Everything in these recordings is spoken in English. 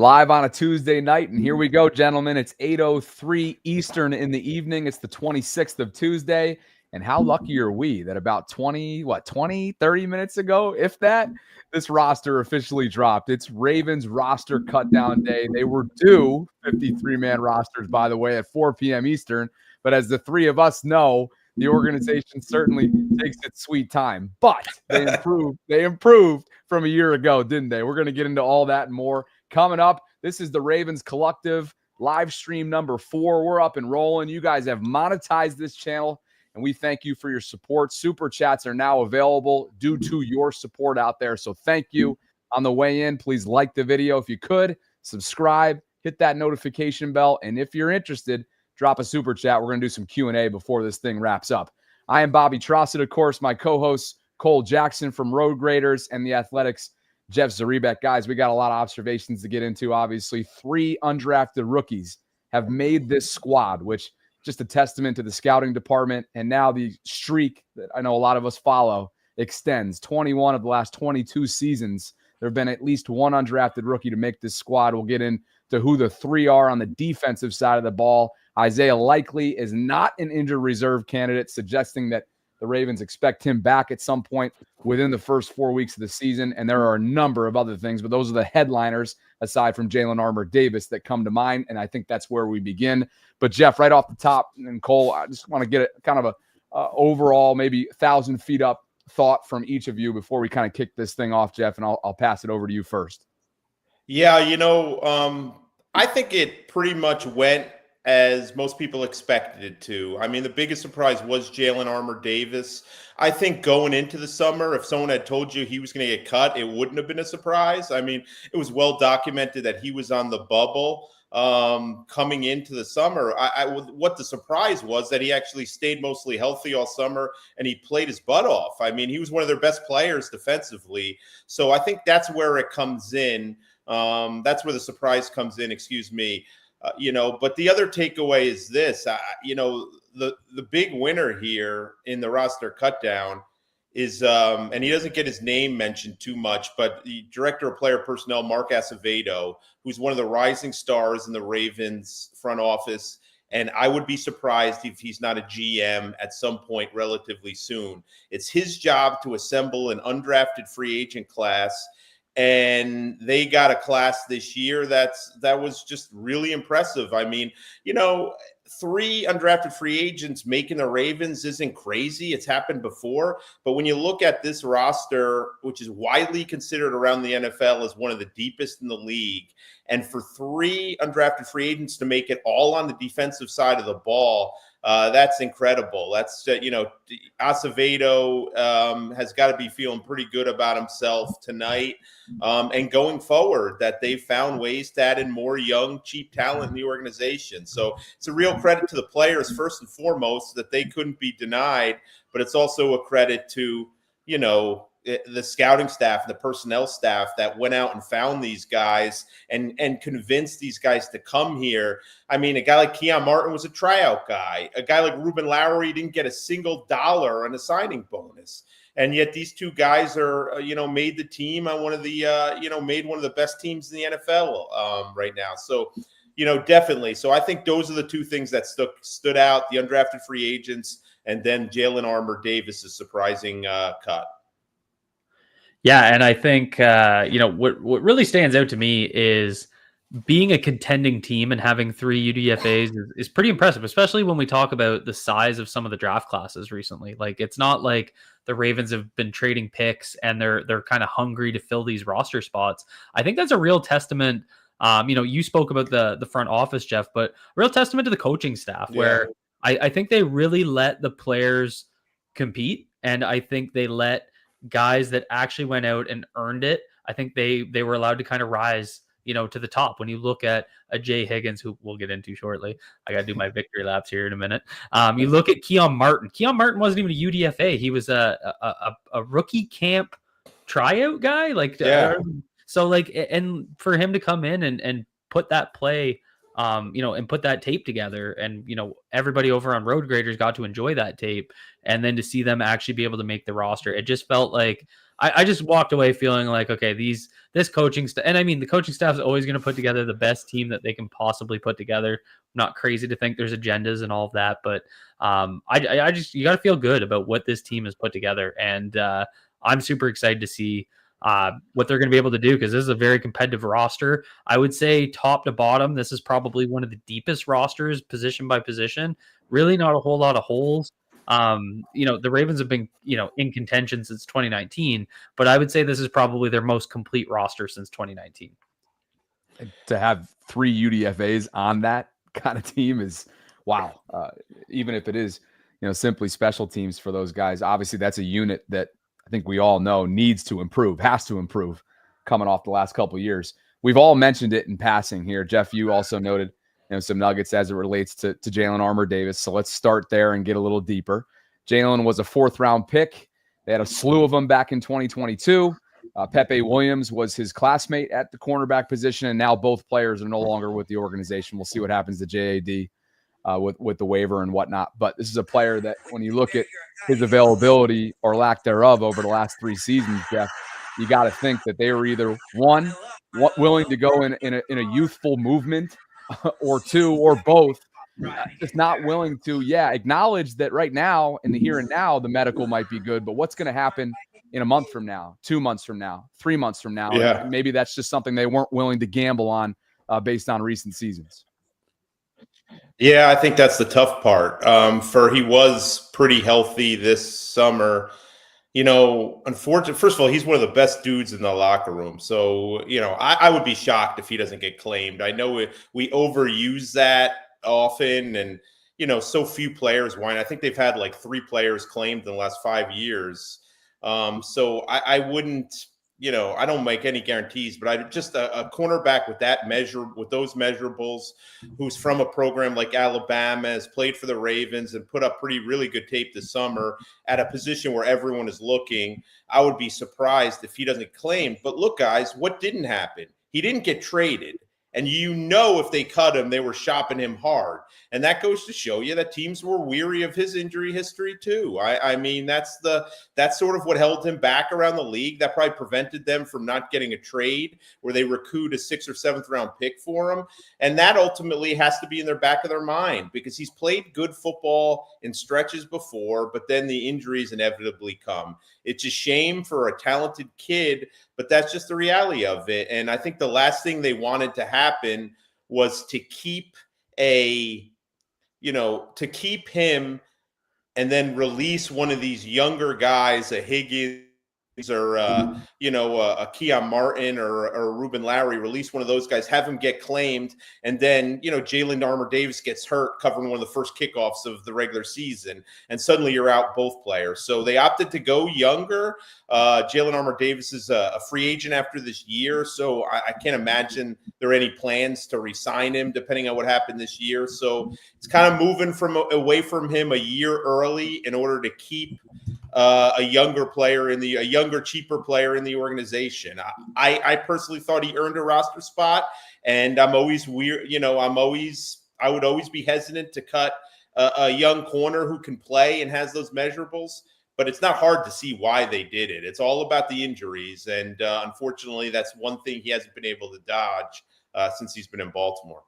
live on a Tuesday night. And here we go, gentlemen. It's 8:03 Eastern in the evening. It's the 26th of Tuesday. And how lucky are we that about 30 minutes ago, if that, this roster officially dropped. It's Ravens roster cutdown day. They were due 53-man rosters, by the way, at 4 p.m. Eastern. But as the three of us know, the organization certainly takes its sweet time. But they improved. They improved from a year ago, didn't they? We're going to get into all that and more coming up. This is the Ravens Collective live stream number 4. We're up and rolling. You guys have monetized this channel, and we thank you for your support. Super chats are now available due to your support out there. So thank you. On the way in, please like the video if you could, subscribe, hit that notification bell, and if you're interested, drop a super chat. We're going to do some Q&A before this thing wraps up. I am Bobby Trossett, of course. My co-host, Cole Jackson from Road Graders and the Athletics, Jeff Zaribek. Guys, we got a lot of observations to get into, obviously. 3 undrafted rookies have made this squad, which just a testament to the scouting department. And now the streak that I know a lot of us follow extends. 21 of the last 22 seasons, there have been at least one undrafted rookie to make this squad. We'll get into who the 3 are on the defensive side of the ball. Isaiah Likely is not an injured reserve candidate, suggesting that the Ravens expect him back at some point within the first 4 weeks of the season. And there are a number of other things, but those are the headliners, aside from Jalyn Armour-Davis, that come to mind. And I think that's where we begin. But Jeff, right off the top, and Cole, I just want to get kind of a overall, maybe 1,000 feet up thought from each of you before we kind of kick this thing off, Jeff, and I'll pass it over to you first. Yeah, I think it pretty much went as most people expected it to. I mean, the biggest surprise was Jalyn Armour-Davis. I think going into the summer, if someone had told you he was going to get cut, it wouldn't have been a surprise. I mean, it was well documented that he was on the bubble coming into the summer. What the surprise was that he actually stayed mostly healthy all summer and he played his butt off. I mean, he was one of their best players defensively. So I think that's where it comes in. That's where the surprise comes in, excuse me. But the other takeaway is this, the big winner here in the roster cutdown is, and he doesn't get his name mentioned too much, but the director of player personnel, Mark Acevedo, who's one of the rising stars in the Ravens front office. And I would be surprised if he's not a GM at some point relatively soon. It's his job to assemble an undrafted free agent class. And they got a class this year that was just really impressive. I mean, 3 undrafted free agents making the Ravens isn't crazy. It's happened before. But when you look at this roster, which is widely considered around the NFL as one of the deepest in the league, and for 3 undrafted free agents to make it all on the defensive side of the ball, that's incredible. That's, Acevedo has got to be feeling pretty good about himself tonight and going forward, that they've found ways to add in more young, cheap talent in the organization. So it's a real credit to the players, first and foremost, that they couldn't be denied, but it's also a credit to, the scouting staff and the personnel staff that went out and found these guys and convinced these guys to come here. I mean, a guy like Keon Martin was a tryout guy. A guy like Ruben Lowery didn't get a single dollar on a signing bonus. And yet these 2 guys are, made the team on one of the, made one of the best teams in the NFL right now. So, definitely. So I think those are the 2 things that stood out, the undrafted free agents and then Jalyn Armour-Davis' surprising cut. Yeah, and I think, what really stands out to me is being a contending team and having 3 UDFAs is pretty impressive, especially when we talk about the size of some of the draft classes recently. Like, it's not like the Ravens have been trading picks and they're kind of hungry to fill these roster spots. I think that's a real testament. You spoke about the front office, Jeff, but a real testament to the coaching staff, where I think they really let the players compete, and I think they let guys that actually went out and earned it. I think they were allowed to kind of rise, to the top. When you look at a Jay Higgins, who we'll get into shortly, I got to do my victory laps here in a minute. You look at Keon Martin. Keon Martin wasn't even a UDFA. He was a rookie camp tryout guy. And for him to come in and put that play, and put that tape together, and, everybody over on Road Graders got to enjoy that tape, and then to see them actually be able to make the roster, it just felt like I just walked away feeling like, okay, this coaching staff, and I mean, the coaching staff is always going to put together the best team that they can possibly put together. I'm not crazy to think there's agendas and all of that, but I just, you got to feel good about what this team has put together. And I'm super excited to see what they're going to be able to do, because this is a very competitive roster. I would say top to bottom, this is probably one of the deepest rosters, position by position. Really not a whole lot of holes. The Ravens have been, in contention since 2019, but I would say this is probably their most complete roster since 2019. To have 3 UDFAs on that kind of team is wow. Even if it is, simply special teams for those guys, obviously that's a unit that I think we all know needs to improve, has to improve coming off the last couple of years. We've all mentioned it in passing here. Jeff, you also noted some nuggets as it relates to Jalyn Armour-Davis. So let's start there and get a little deeper. Jalyn was a 4th-round pick. They had a slew of them back in 2022. Pepe Williams was his classmate at the cornerback position, and now both players are no longer with the organization. We'll see what happens to JAD with the waiver and whatnot. But this is a player that, when you look at his availability or lack thereof over the last 3 seasons, Jeff, you got to think that they were either one, willing to go in a youthful movement, or 2, or both, just not willing to, acknowledge that right now, in the here and now, the medical might be good, but what's going to happen in a month from now, 2 months from now, 3 months from now? Yeah. And maybe that's just something they weren't willing to gamble on based on recent seasons. Yeah, I think that's the tough part. He was pretty healthy this summer. Unfortunately, first of all, he's one of the best dudes in the locker room. So, I would be shocked if he doesn't get claimed. I know we overuse that often, and, so few players whine. I think they've had like 3 players claimed in the last 5 years. So I wouldn't, I don't make any guarantees, but I just a cornerback with those measurables, who's from a program like Alabama, has played for the Ravens and put up really good tape this summer at a position where everyone is looking. I would be surprised if he doesn't get claimed. But look, guys, what didn't happen? He didn't get traded. And if they cut him, they were shopping him hard. And that goes to show you that teams were weary of his injury history too. I mean, that's sort of what held him back around the league. That probably prevented them from not getting a trade where they recouped a 6th or 7th round pick for him. And that ultimately has to be in their back of their mind, because he's played good football in stretches before, but then the injuries inevitably come. It's a shame for a talented kid, but that's just the reality of it. And I think the last thing they wanted to happen was to keep him and then release one of these younger guys, a Higgins or a Keon Martin or a Ruben Lowery, release one of those guys, have him get claimed, and then Jalyn Armour-Davis gets hurt covering one of the first kickoffs of the regular season, and suddenly you're out both players. So they opted to go younger. Jalyn Armour-Davis is a free agent after this year, so I can't imagine there are any plans to re-sign him depending on what happened this year. So it's kind of moving away from him a year early in order to keep a younger, cheaper player in the organization. I personally thought he earned a roster spot, and I'm always weird. I would always be hesitant to cut a young corner who can play and has those measurables. But it's not hard to see why they did it. It's all about the injuries, and unfortunately, that's one thing he hasn't been able to dodge since he's been in Baltimore.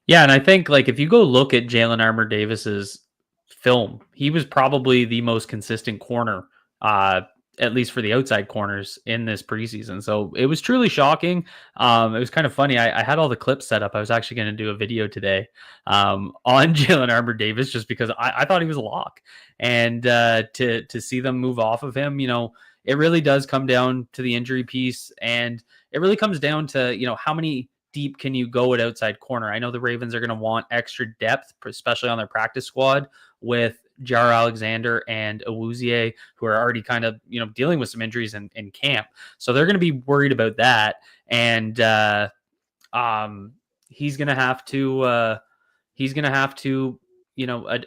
Yeah, and I think if you go look at Jalyn Armour-Davis's film, he was probably the most consistent corner, at least for the outside corners in this preseason. So it was truly shocking. It was kind of funny. I had all the clips set up. I was actually going to do a video today on Jalyn Armour-Davis, just because I thought he was a lock. And to see them move off of him, it really does come down to the injury piece. And it really comes down to, how many deep can you go at outside corner? I know the Ravens are going to want extra depth, especially on their practice squad, with Jar Alexander and Awuzie, who are already kind of, dealing with some injuries in camp. So they're going to be worried about that. And he's going to have to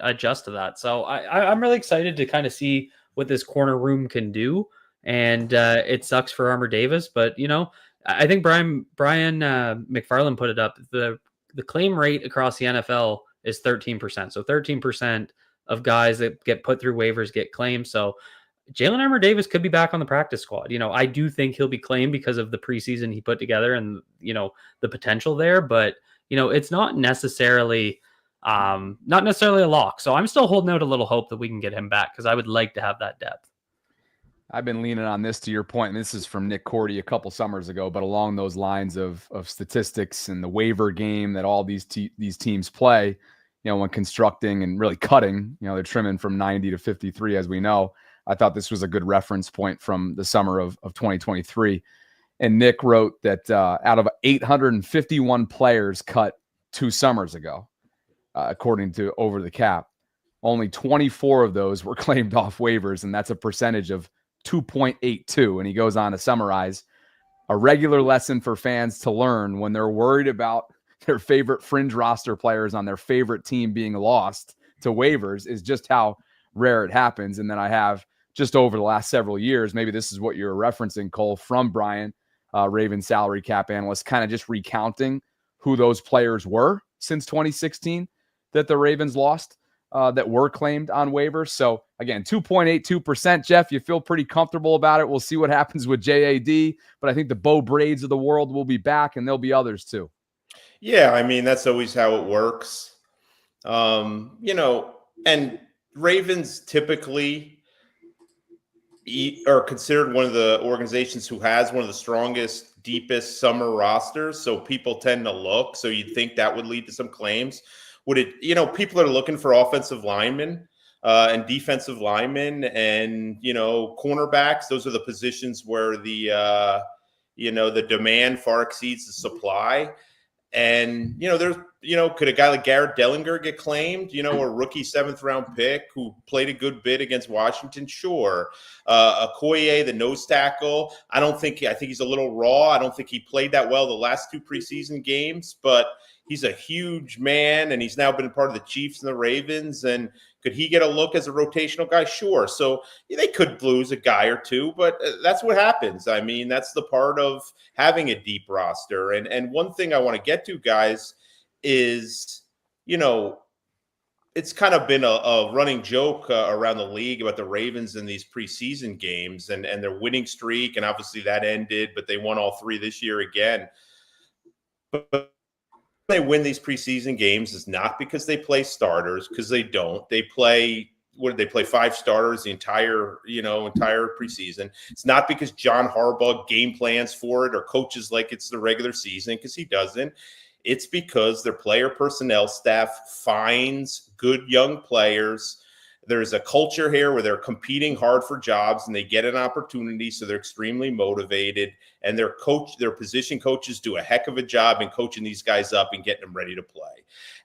adjust to that. So I'm really excited to kind of see what this corner room can do. And it sucks for Armour-Davis, but I think Brian McFarland put it up. The claim rate across the NFL is 13%. So 13% of guys that get put through waivers get claimed. So Jalyn Armour-Davis could be back on the practice squad. I do think he'll be claimed because of the preseason he put together and, the potential there, but, it's not necessarily a lock. So I'm still holding out a little hope that we can get him back because I would like to have that depth. I've been leaning on this, to your point, and this is from Nick Cordy a couple summers ago, but along those lines of statistics and the waiver game that all these teams play, when constructing and really cutting, they're trimming from 90 to 53, as we know. I thought this was a good reference point from the summer of 2023. And Nick wrote that out of 851 players cut 2 summers ago, according to Over the Cap, only 24 of those were claimed off waivers, and that's a percentage of 2.82. And he goes on to summarize a regular lesson for fans to learn when they're worried about their favorite fringe roster players on their favorite team being lost to waivers is just how rare it happens. And then I have just over the last several years, maybe this is what you're referencing, Cole, from Brian, Ravens salary cap analyst, kind of just recounting who those players were since 2016 that the Ravens lost. That were claimed on waivers. So again, 2.82%. Jeff, you feel pretty comfortable about it. We'll see what happens with JAD, but I think the Bo Braids of the world will be back, and there'll be others too. Yeah, I mean, that's always how it works. And Ravens typically are considered one of the organizations who has one of the strongest, deepest summer rosters. So people tend to look. So you'd think that would lead to some claims. Would it, people are looking for offensive linemen and defensive linemen and, cornerbacks. Those are the positions where the demand far exceeds the supply. And, there's, could a guy like Garrett Dellinger get claimed, a rookie 7th round pick who played a good bit against Washington? Sure. Okoye, the nose tackle. I think he's a little raw. I don't think he played that well the last 2 preseason games, but he's a huge man, and he's now been part of the Chiefs and the Ravens. And could he get a look as a rotational guy? Sure. So they could lose a guy or two, but that's what happens. I mean, that's the part of having a deep roster. And one thing I want to get to, guys, is, it's kind of been a running joke around the league about the Ravens in these preseason games and their winning streak. And obviously that ended, but they won all 3 this year again. But they win these preseason games is not because they play starters, because they don't. They play, 5 starters the entire preseason. It's not because John Harbaugh game plans for it or coaches like it's the regular season, because he doesn't. It's because their player personnel staff finds good young players. There's a culture here where they're competing hard for jobs and they get an opportunity, so they're extremely motivated. And their position coaches do a heck of a job in coaching these guys up and getting them ready to play.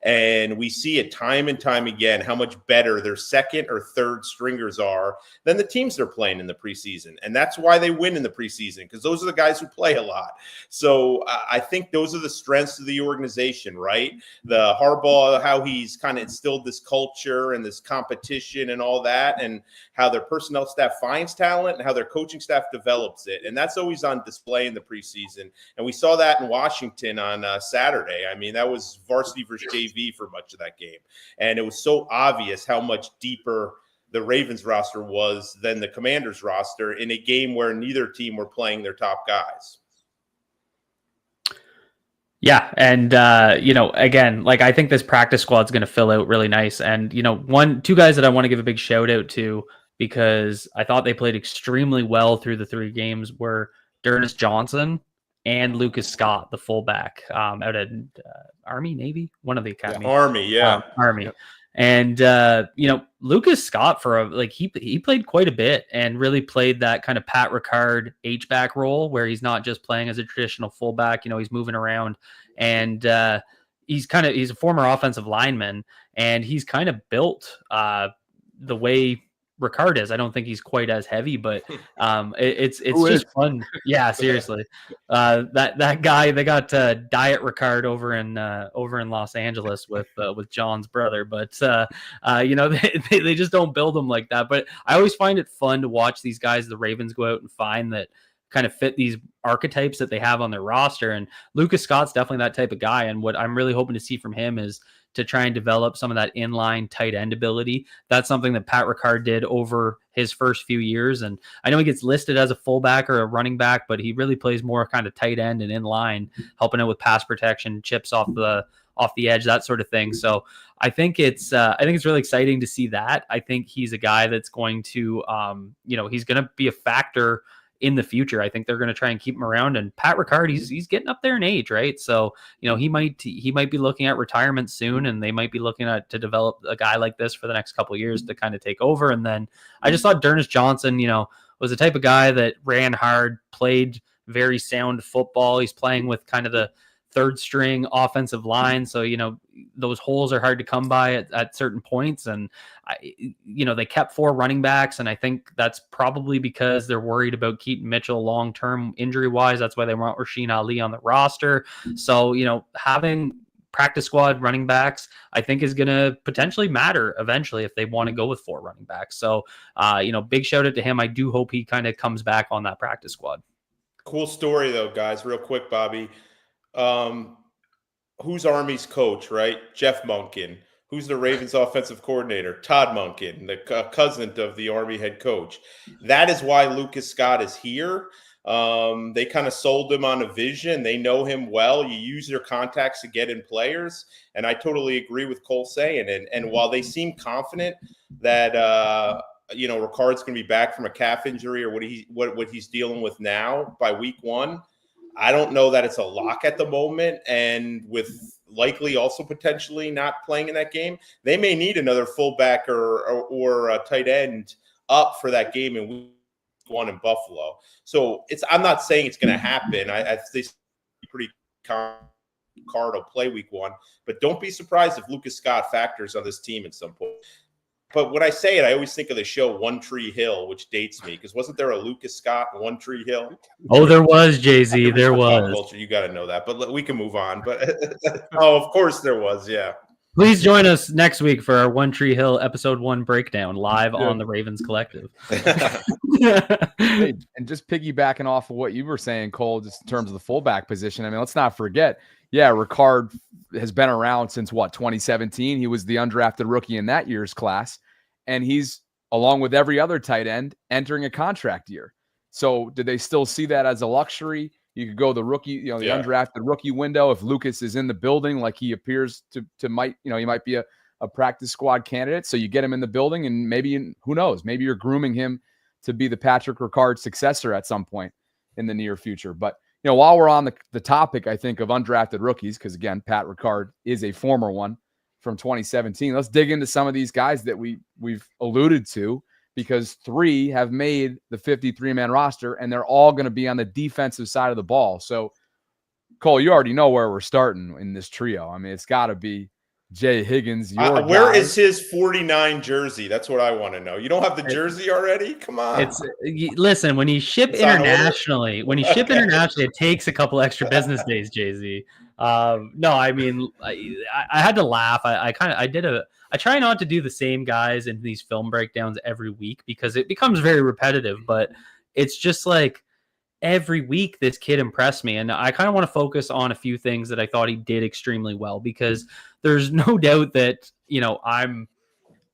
And we see it time and time again how much better their second or third stringers are than the teams they're playing in the preseason. And that's why they win in the preseason, because those are the guys who play a lot. So I think those are the strengths of the organization, right? The Harbaugh, how he's kind of instilled this culture and this competition and all that, and how their personnel staff finds talent and how their coaching staff develops it. And that's always on display in the preseason. And we saw that in Washington on Saturday. I mean, that was varsity versus JV for much of that game. And it was so obvious how much deeper the Ravens roster was than the Commanders roster in a game where neither team were playing their top guys. Yeah. And, again, like, I think this practice squad is going to fill out really nice. And, 2 guys that I want to give a big shout out to, because I thought they played extremely well through the 3 games, were D'Ernest Johnson and Lucas Scott, the fullback, out at Army, Navy, one of the academy. Yeah, Army. Yep. And, Lucas Scott he played quite a bit and really played that kind of Pat Ricard H-back role where he's not just playing as a traditional fullback, he's moving around, and he's a former offensive lineman, and he's kind of built the way Ricard is. I don't think he's quite as heavy, but it's just fun. Yeah, seriously. That guy, they got Diet Ricard over in Los Angeles with John's brother, but they just don't build them like that. But I always find it fun to watch these guys, the Ravens, go out and find that kind of fit these archetypes that they have on their roster. And Lucas Scott's definitely that type of guy. And what I'm really hoping to see from him is to try and develop some of that inline tight end ability. That's something that Pat Ricard did over his first few years. And I know he gets listed as a fullback or a running back, but he really plays more kind of tight end and inline, helping out with pass protection, chips off the edge, that sort of thing. So I think it's really exciting to see that. I think he's a guy that's going to, he's going to be a factor in the future. I think they're going to try and keep him around. And Pat Ricard, he's getting up there in age, right? So, he might be looking at retirement soon, and they might be looking at to develop a guy like this for the next couple of years to kind of take over. And then I just thought Dernis Johnson, was the type of guy that ran hard, played very sound football. He's playing with kind of the third string offensive line. So, those holes are hard to come by at certain points. And, they kept 4 running backs. And I think that's probably because they're worried about Keaton Mitchell long-term injury wise. That's why they want Rasheen Ali on the roster. So, having practice squad running backs, I think is going to potentially matter eventually if they want to go with 4 running backs. So, big shout out to him. I do hope he kind of comes back on that practice squad. Cool story though, guys. Real quick, Bobby. Who's Army's coach, right? Jeff Monken. Who's the Ravens offensive coordinator? Todd Monken, the cousin of the Army head coach. That is why Lucas Scott is here. They kind of sold him on a vision. They know him well. You use your contacts to get in players. And I totally agree with Cole saying. And while they seem confident that, Ricard's going to be back from a calf injury or what he's dealing with now by week 1, I don't know that it's a lock at the moment. And with likely also potentially not playing in that game, they may need another fullback or a tight end up for that game in week 1 in Buffalo. So I'm not saying it's going to happen. I think pretty Card will play week 1, but don't be surprised if Lucas Scott factors on this team at some point. But when I say it, I always think of the show One Tree Hill, which dates me, because wasn't there a Lucas Scott in One Tree Hill? Oh, there was, Jay-Z. There was. Culture, you got to know that. But we can move on. But of course there was, yeah. Please join us next week for our One Tree Hill episode 1 breakdown live on the Ravens Collective. Hey, and just piggybacking off of what you were saying, Cole, just in terms of the fullback position, I mean, let's not forget, Ricard has been around since 2017. He was the undrafted rookie in that year's class, and he's, along with every other tight end, entering a contract year. So did they still see that as a luxury? You could go the rookie, the undrafted rookie window. If Lucas is in the building, like he appears to he might be a practice squad candidate. So you get him in the building, and maybe, who knows, maybe you're grooming him to be the Patrick Ricard successor at some point in the near future. But while we're on the topic, I think, of undrafted rookies, because again, Pat Ricard is a former one from 2017. Let's dig into some of these guys that we've alluded to, because 3 have made the 53-man roster, and they're all going to be on the defensive side of the ball. So, Cole, you already know where we're starting in this trio. I mean, it's got to be Jay Higgins. Where is his 49 jersey? That's what I want to know. You don't have the jersey already? Come on. Listen, when you ship internationally, it takes a couple extra business days, Jay-Z. No, I mean, I had to laugh. I try not to do the same guys in these film breakdowns every week because it becomes very repetitive, but it's just like every week this kid impressed me. And I kind of want to focus on a few things that I thought he did extremely well, because there's no doubt that,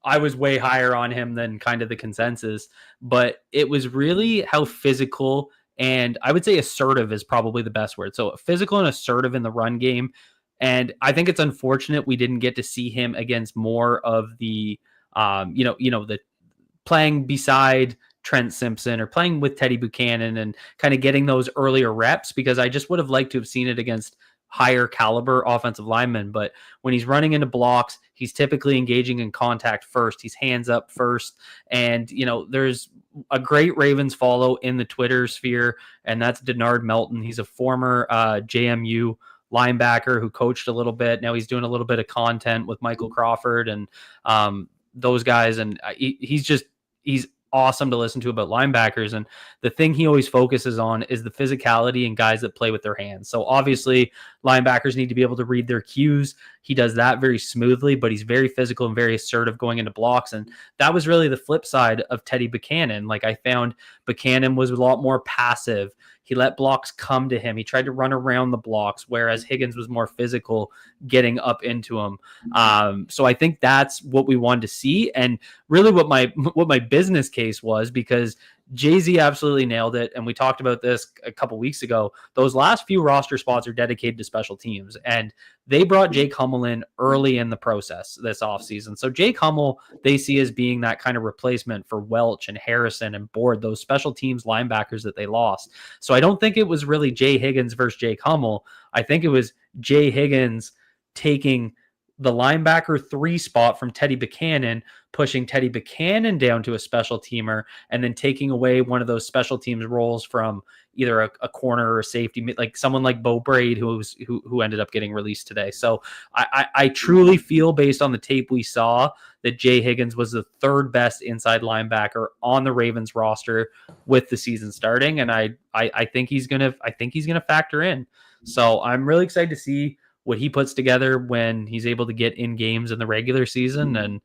I was way higher on him than kind of the consensus, but it was really how physical and I would say assertive is probably the best word. So physical and assertive in the run game. And I think it's unfortunate we didn't get to see him against more of the, the playing beside Trent Simpson or playing with Teddy Buchanan and kind of getting those earlier reps, because I just would have liked to have seen it against higher caliber offensive linemen. But when he's running into blocks, he's typically engaging in contact first. He's hands up first. And, there's a great Ravens follow in the Twitter sphere, and that's Denard Melton. He's a former JMU linebacker who coached a little bit. Now he's doing a little bit of content with Michael Crawford and those guys. And he's awesome to listen to about linebackers. And the thing he always focuses on is the physicality and guys that play with their hands. So obviously linebackers need to be able to read their cues. he does that very smoothly, but he's very physical and very assertive going into blocks. And that was really the flip side of Teddy Buchanan. Like, I found Buchanan was a lot more passive. He let blocks come to him. He tried to run around the blocks, whereas Higgins was more physical, getting up into him. So I think that's what we wanted to see, and really what my business case was, because Jay-Z absolutely nailed it, and we talked about this a couple weeks ago. Those last few roster spots are dedicated to special teams, and they brought Jake Hummel in early in the process this offseason. So Jake Hummel, they see as being that kind of replacement for Welch and Harrison and Board, those special teams linebackers that they lost. So I don't think it was really Jay Higgins versus Jake Hummel. I think it was Jay Higgins taking the linebacker 3 spot from Teddy Buchanan, pushing Teddy Buchanan down to a special teamer, and then taking away one of those special teams roles from either a corner or a safety, like someone like Bo Braid, who ended up getting released today. So I truly feel, based on the tape we saw, that Jay Higgins was the 3rd best inside linebacker on the Ravens roster with the season starting, and I think he's gonna factor in. So I'm really excited to see what he puts together when he's able to get in games in the regular season. And,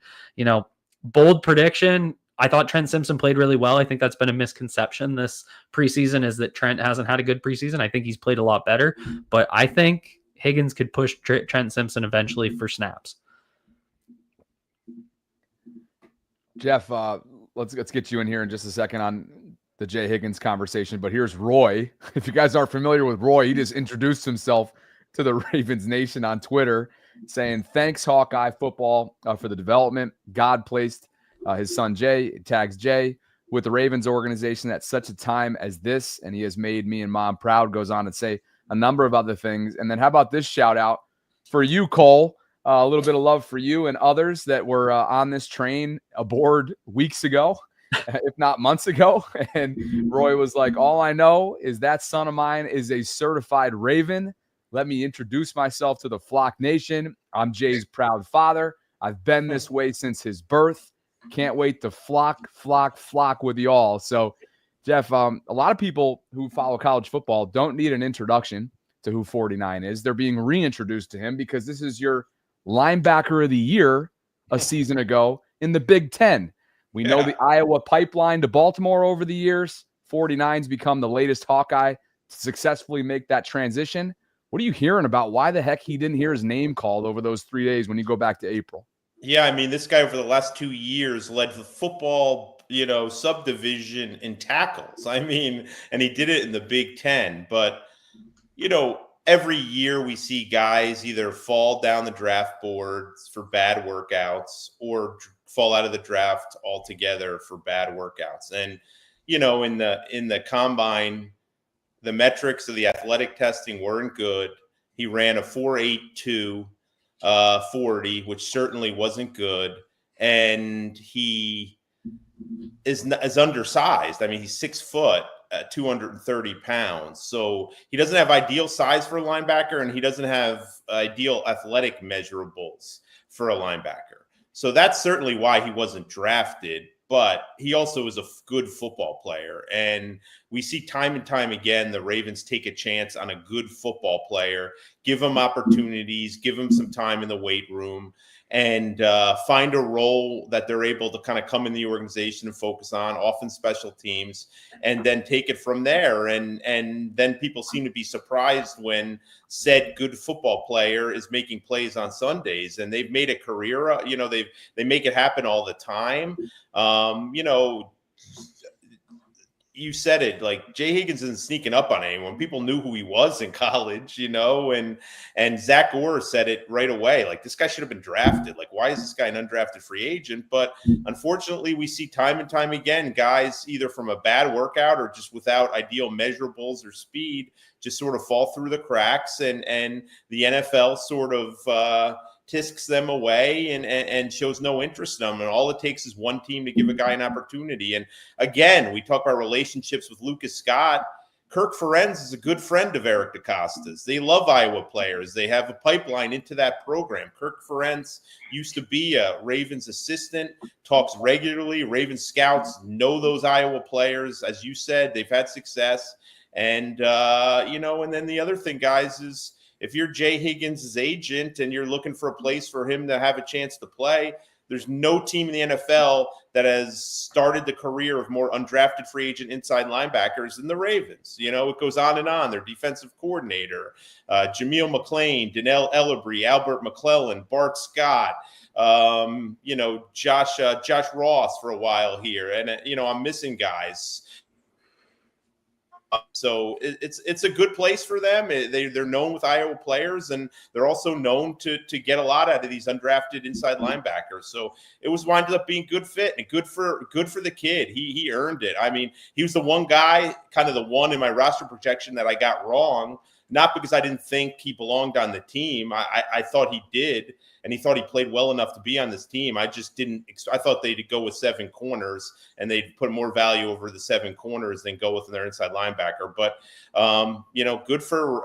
bold prediction, I thought Trent Simpson played really well. I think that's been a misconception this preseason, is that Trent hasn't had a good preseason. I think he's played a lot better, but I think Higgins could push Trent Simpson eventually for snaps. Jeff, let's get you in here in just a second on the Jay Higgins conversation, but here's Roy. If you guys aren't familiar with Roy, he just introduced himself to the Ravens Nation on Twitter, saying, "Thanks, Hawkeye football, for the development. God placed his son Jay," tags Jay, "with the Ravens organization at such a time as this, and he has made me and mom proud." Goes on to say a number of other things. And then how about this shout out for you, Cole? A little bit of love for you and others that were on this train aboard weeks ago, if not months ago. And Roy was like, "All I know is that son of mine is a certified Raven. Let me introduce myself to the Flock Nation. I'm Jay's proud father. I've been this way since his birth. Can't wait to flock with y'all." So, Jeff, a lot of people who follow college football don't need an introduction to who 49 is. They're being reintroduced to him because this is your linebacker of the year a season ago in the Big Ten. We know the Iowa pipeline to Baltimore over the years. 49's become the latest Hawkeye to successfully make that transition. What are you hearing about why the heck he didn't hear his name called over those 3 days when you go back to April? Yeah, I mean, this guy over the last 2 years led the football, subdivision in tackles. I mean, and he did it in the Big Ten. But, every year we see guys either fall down the draft boards for bad workouts or fall out of the draft altogether for bad workouts. And, in the combine, the metrics of the athletic testing weren't good. He ran a 4.82 40, which certainly wasn't good. And he is undersized. I mean, he's 6 foot at 230 pounds. So he doesn't have ideal size for a linebacker, and he doesn't have ideal athletic measurables for a linebacker. So that's certainly why he wasn't drafted. But he also is a good football player. And we see time and time again, the Ravens take a chance on a good football player, give him opportunities, give him some time in the weight room, and find a role that they're able to kind of come in the organization and focus on, often special teams, and then take it from there. And then people seem to be surprised when said good football player is making plays on Sundays, and they've made a career. They make it happen all the time. You said it, like Jay Higgins isn't sneaking up on anyone. People knew who he was in college, and Zach Orr said it right away. Like, this guy should have been drafted. Like, why is this guy an undrafted free agent? But unfortunately, we see time and time again, guys either from a bad workout or just without ideal measurables or speed just sort of fall through the cracks, and the NFL sort of tisks them away and shows no interest in them. And all it takes is one team to give a guy an opportunity. And again, we talk about relationships with Lucas Scott. Kirk Ferentz is a good friend of Eric DeCosta's. They love Iowa players. They have a pipeline into that program. Kirk Ferentz used to be a Ravens assistant, talks regularly. Ravens scouts know those Iowa players. As you said, they've had success. And, and then the other thing, guys, is, if you're Jay Higgins' agent and you're looking for a place for him to have a chance to play, there's no team in the NFL that has started the career of more undrafted free agent inside linebackers than the Ravens. You know, it goes on and on. Their defensive coordinator, Jameel McClain, Donnell Ellerbee, Albert McClellan, Bart Scott, you know, Josh Ross for a while here. And, you know, I'm missing guys. So it's a good place for them. They're known with Iowa players, and they're also known to get a lot out of these undrafted inside linebackers. So it was winded up being good fit and good for the kid. He earned it. I mean, he was the one guy, kind of the one in my roster projection that I got wrong, not because I didn't think he belonged on the team. I thought he did, and he thought he played well enough to be on this team. I just didn't. I thought they'd go with 7 corners, and they'd put more value over the 7 corners than go with their inside linebacker. But you know, good for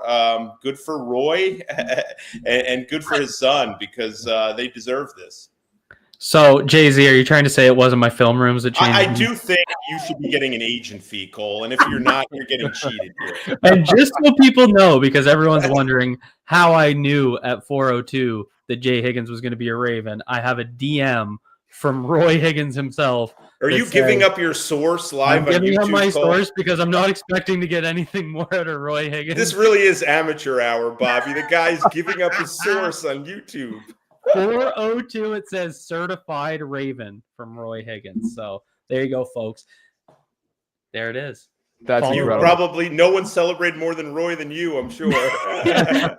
Roy and good for his son, because they deserve this. So, Jay-Z, are you trying to say it wasn't my film rooms that changed? I do think you should be getting an agent fee, Cole. And if you're not, you're getting cheated here. And just so people know, because everyone's wondering how I knew at 4:02 that Jay Higgins was going to be a Raven, I have a DM from Roy Higgins himself. Are you giving up your source live on YouTube? I'm giving up my source because I'm not expecting to get anything more out of Roy Higgins. This really is amateur hour, Bobby. The guy's giving up his source on YouTube. 4:02, it says certified Raven from Roy Higgins. So there you go, folks. There it is. That's incredible. Probably no one celebrated more than Roy than you, I'm sure.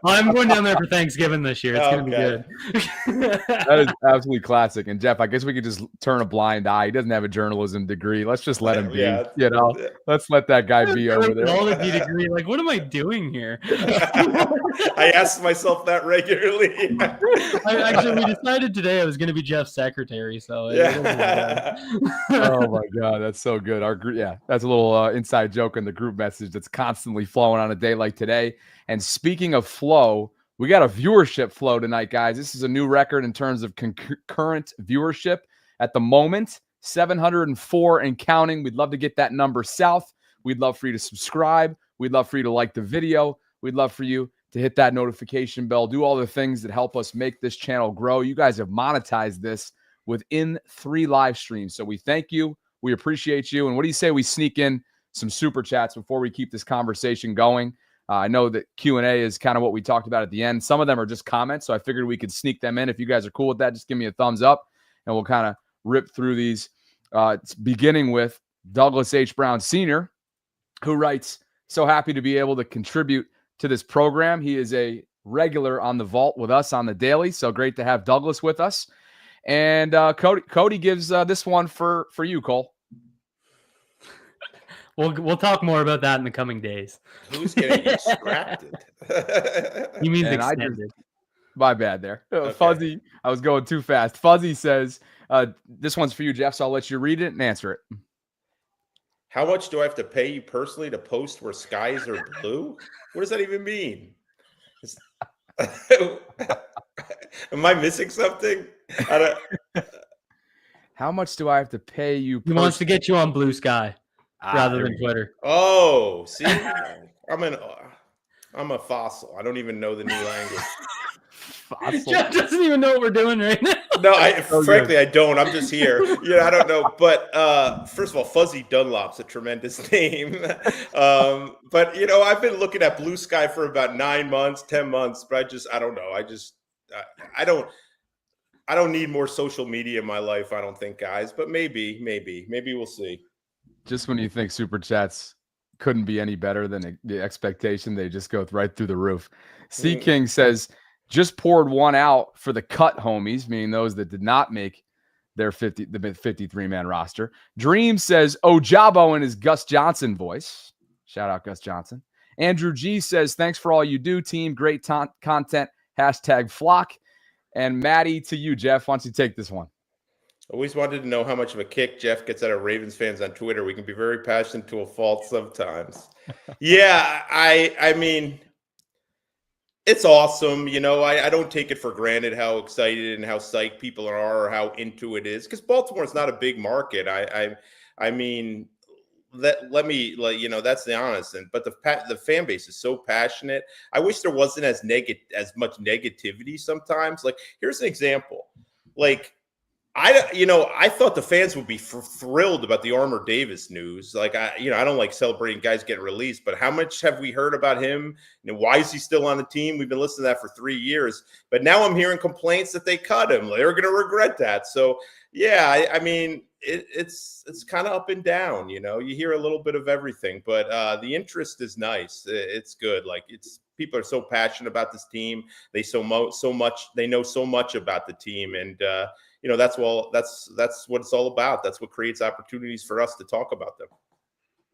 I'm going down there for Thanksgiving this year. It's going to be good. That is absolutely classic. And Jeff, I guess we could just turn a blind eye. He doesn't have a journalism degree. Let's just let him be. You know, let's let that guy be over there. Technology degree. Like, what am I doing here? I ask myself that regularly. We decided today I was going to be Jeff's secretary. So oh my God, that's so good. That's a little inside joke in the group message that's constantly flowing on a day like today. And speaking of flow, we got a viewership flow tonight, guys. This is a new record in terms of concurrent viewership. At the moment, 704 and counting. We'd love to get that number south. We'd love for you to subscribe. We'd love for you to like the video. We'd love for you to hit that notification bell. Do all the things that help us make this channel grow. You guys have monetized this within 3 live streams. So we thank you. We appreciate you. And what do you say we sneak in some super chats before we keep this conversation going? I know that Q&A is kind of what we talked about at the end. Some of them are just comments, so I figured we could sneak them in. If you guys are cool with that, just give me a thumbs up, and we'll kind of rip through these, beginning with Douglas H. Brown Sr., who writes, "So happy to be able to contribute to this program. He is a regular on the vault with us on the daily, so great to have Douglas with us." And Cody gives this one for you, Cole. We'll talk more about that in the coming days. Who's getting distracted? You mean extended? My bad there. Okay. Fuzzy, I was going too fast. Fuzzy says, this one's for you, Jeff, so I'll let you read it and answer it. How much do I have to pay you personally to post where skies are blue? What does that even mean? Am I missing something? How much do I have to pay you personally? He wants to get you on Blue Sky. Rather than Twitter. Oh, see, I'm a fossil. I don't even know the new language. Fossil. Jeff doesn't even know what we're doing right now. No, frankly, I don't. I'm just here. I don't know. But first of all, Fuzzy Dunlop's a tremendous name. But I've been looking at Blue Sky for about 9 months, 10 months. But I don't know. I don't need more social media in my life. I don't think, guys. But maybe we'll see. Just when you think super chats couldn't be any better than the expectation, they just go right through the roof. C King says, just poured one out for the cut homies, meaning those that did not make their 53-man roster. Dream says, Jabo in his Gus Johnson voice. Shout out Gus Johnson. Andrew G says, thanks for all you do, team. Great content. #flock. And Maddie, to you, Jeff. Why don't you take this one? Always wanted to know how much of a kick Jeff gets out of Ravens fans on Twitter. We can be very passionate to a fault sometimes. Yeah, I mean, it's awesome. I don't take it for granted how excited and how psyched people are or how into it is, because Baltimore is not a big market. I mean, let me that's the honest. But the fan base is so passionate. I wish there wasn't as much negativity sometimes. Like, here's an example. Like, I thought the fans would be thrilled about the Armour-Davis news. Like, I don't like celebrating guys getting released, but how much have we heard about him? Why is he still on the team? We've been listening to that for 3 years, but now I'm hearing complaints that they cut him. They're going to regret that. So, yeah, I mean, it's kind of up and down. You hear a little bit of everything, but the interest is nice. It's good. Like, people are so passionate about this team. They they know so much about the team, and that's what it's all about. That's what creates opportunities for us to talk about them.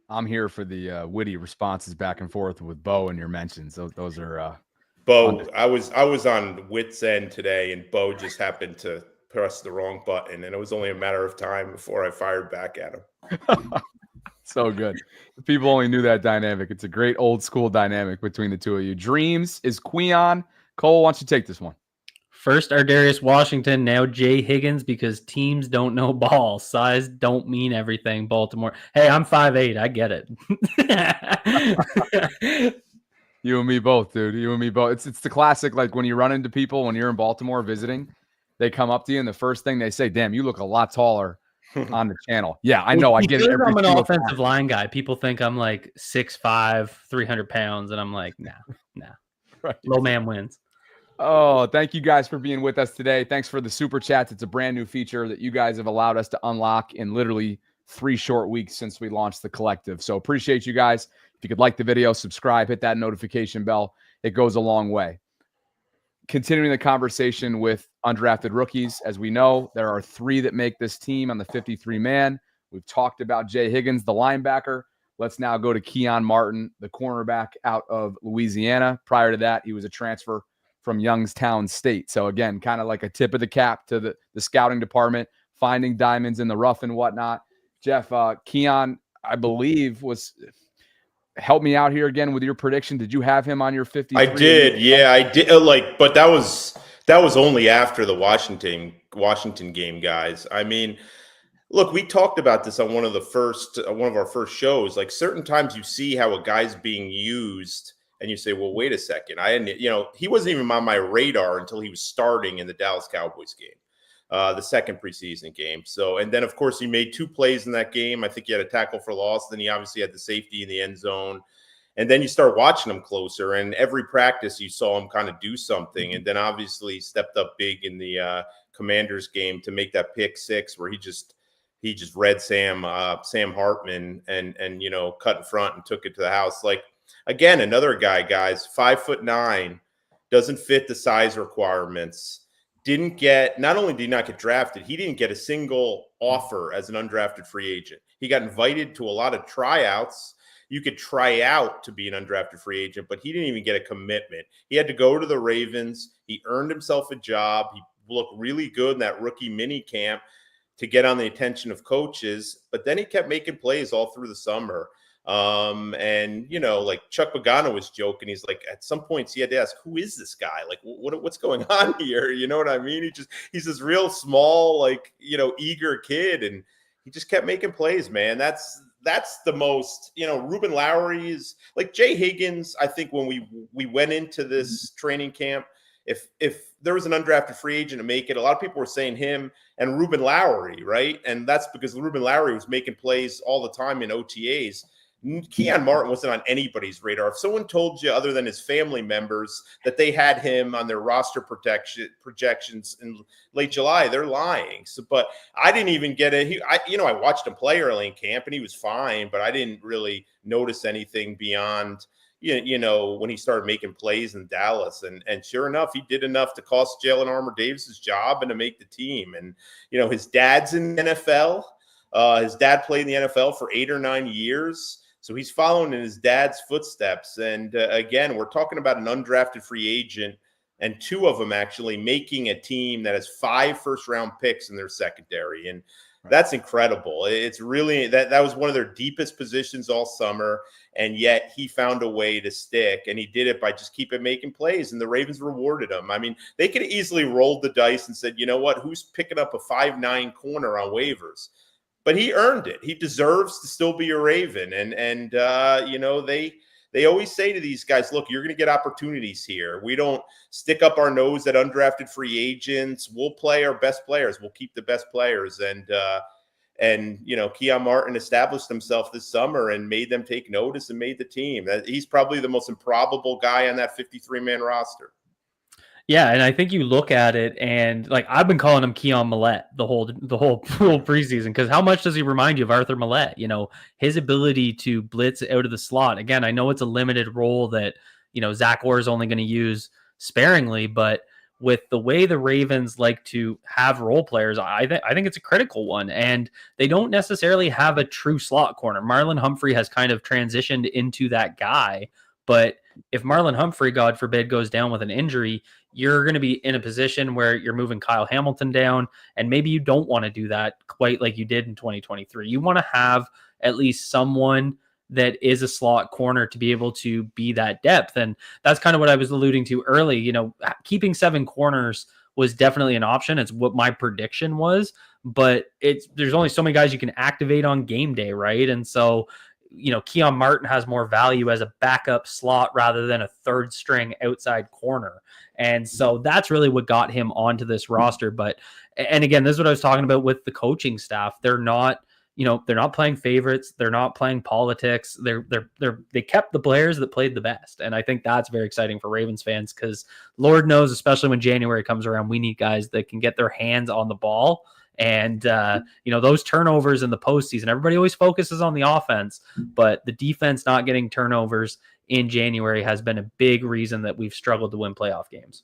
I'm here for the witty responses back and forth with Bo and your mentions. Those are Bo. I was on Wit's End today, and Bo just happened to press the wrong button, and it was only a matter of time before I fired back at him. So good. If people only knew that dynamic. It's a great old school dynamic between the two of you. Dreams is Keon. Cole, why don't you take this one? First, Ardarius Washington, now Jay Higgins, because teams don't know ball. Size don't mean everything, Baltimore. Hey, I'm 5'8". I get it. You and me both, dude. You and me both. It's the classic, like when you run into people when you're in Baltimore visiting, they come up to you and the first thing they say, damn, you look a lot taller on the channel. Yeah, I know. I get it. I'm an offensive line guy. People think I'm like 6'5", 300 pounds, and I'm like, nah. Right. Low man wins. Oh, thank you guys for being with us today. Thanks for the super chats. It's a brand new feature that you guys have allowed us to unlock in literally 3 short weeks since we launched the collective. So appreciate you guys. If you could like the video, subscribe, hit that notification bell. It goes a long way. Continuing the conversation with undrafted rookies, as we know, there are 3 that make this team on the 53-man. We've talked about Jay Higgins, the linebacker. Let's now go to Keon Martin, the cornerback out of Louisiana. Prior to that, he was a transfer from Youngstown State. So again, kind of like a tip of the cap to the scouting department, finding diamonds in the rough and whatnot. Jeff, Keon, I believe, help me out here again with your prediction. Did you have him on your 53? I did. Yeah, I did. But that was only after the Washington game, guys. I mean, look, we talked about this on one of our first shows. Like, certain times you see how a guy's being used, and you say, well, wait a second. He wasn't even on my radar until he was starting in the Dallas Cowboys game, the second preseason game. So, and then, of course, he made 2 plays in that game. I think he had a tackle for loss. Then he obviously had the safety in the end zone. And then you start watching him closer. And every practice you saw him kind of do something. And then obviously he stepped up big in the Commanders game to make that pick 6 where he just read Sam Hartman and cut in front and took it to the house. Like, again, another guy, guys, 5'9", doesn't fit the size requirements. Not only did he not get drafted, he didn't get a single offer as an undrafted free agent. He got invited to a lot of tryouts. You could try out to be an undrafted free agent, but he didn't even get a commitment. He had to go to the Ravens. He earned himself a job. He looked really good in that rookie mini camp to get on the attention of coaches, but then he kept making plays all through the summer. Like Chuck Pagano was joking. He's like, at some points he had to ask, who is this guy? Like, what's going on here? You know what I mean? He's this real small, eager kid. And he just kept making plays, man. That's the most, Ruben Lowery is like Jay Higgins. I think when we went into this training camp, if there was an undrafted free agent to make it, a lot of people were saying him and Ruben Lowery, right? And that's because Ruben Lowery was making plays all the time in OTAs. Keon Martin wasn't on anybody's radar. If someone told you other than his family members that they had him on their roster projections in late July, they're lying. So, but I didn't even get it. I watched him play early in camp and he was fine, but I didn't really notice anything beyond, when he started making plays in Dallas. And sure enough, he did enough to cost Jalyn Armour-Davis' job and to make the team. And, his dad's in the NFL. His dad played in the NFL for 8 or 9 years. So he's following in his dad's footsteps. And again, we're talking about an undrafted free agent and 2 of them actually making a team that has 5 first-round picks in their secondary. And that's incredible. It's really that was one of their deepest positions all summer. And yet he found a way to stick. And he did it by just keeping making plays. And the Ravens rewarded him. I mean, they could have easily rolled the dice and said, you know what, who's picking up a 5'9" corner on waivers? but he earned it. He deserves to still be a Raven. And you know, they always say to these guys, look, you're going to get opportunities here. We don't stick up our nose at undrafted free agents. We'll play our best players. We'll keep the best players. And you know, Keon Martin established himself this summer and made them take notice and made the team. He's probably the most improbable guy on that 53-man roster. Yeah, and I think you look at it, and like I've been calling him Keon Millette the whole preseason, because how much does he remind you of Arthur Millette? You know, his ability to blitz out of the slot. Again, I know it's a limited role that, you know, Zach Orr is only going to use sparingly, but with the way the Ravens like to have role players, I think it's a critical one, and they don't necessarily have a true slot corner. Marlon Humphrey has kind of transitioned into that guy, but if Marlon Humphrey, God forbid, goes down with an injury, you're going to be in a position where you're moving Kyle Hamilton down, and maybe you don't want to do that quite like you did in 2023. You want to have at least someone that is a slot corner to be able to be that depth. And that's kind of what I was alluding to early. You know, keeping 7 corners was definitely an option. It's what my prediction was, but there's only so many guys you can activate on game day, right? And so, you know, Keon Martin has more value as a backup slot rather than a third string outside corner. And so that's really what got him onto this roster. But, and again, this is what I was talking about with the coaching staff. They're not playing favorites. They're not playing politics. They kept the players that played the best. And I think that's very exciting for Ravens fans, because Lord knows, especially when January comes around, we need guys that can get their hands on the ball. And, you know, those turnovers in the postseason, everybody always focuses on the offense, but the defense not getting turnovers in January has been a big reason that we've struggled to win playoff games.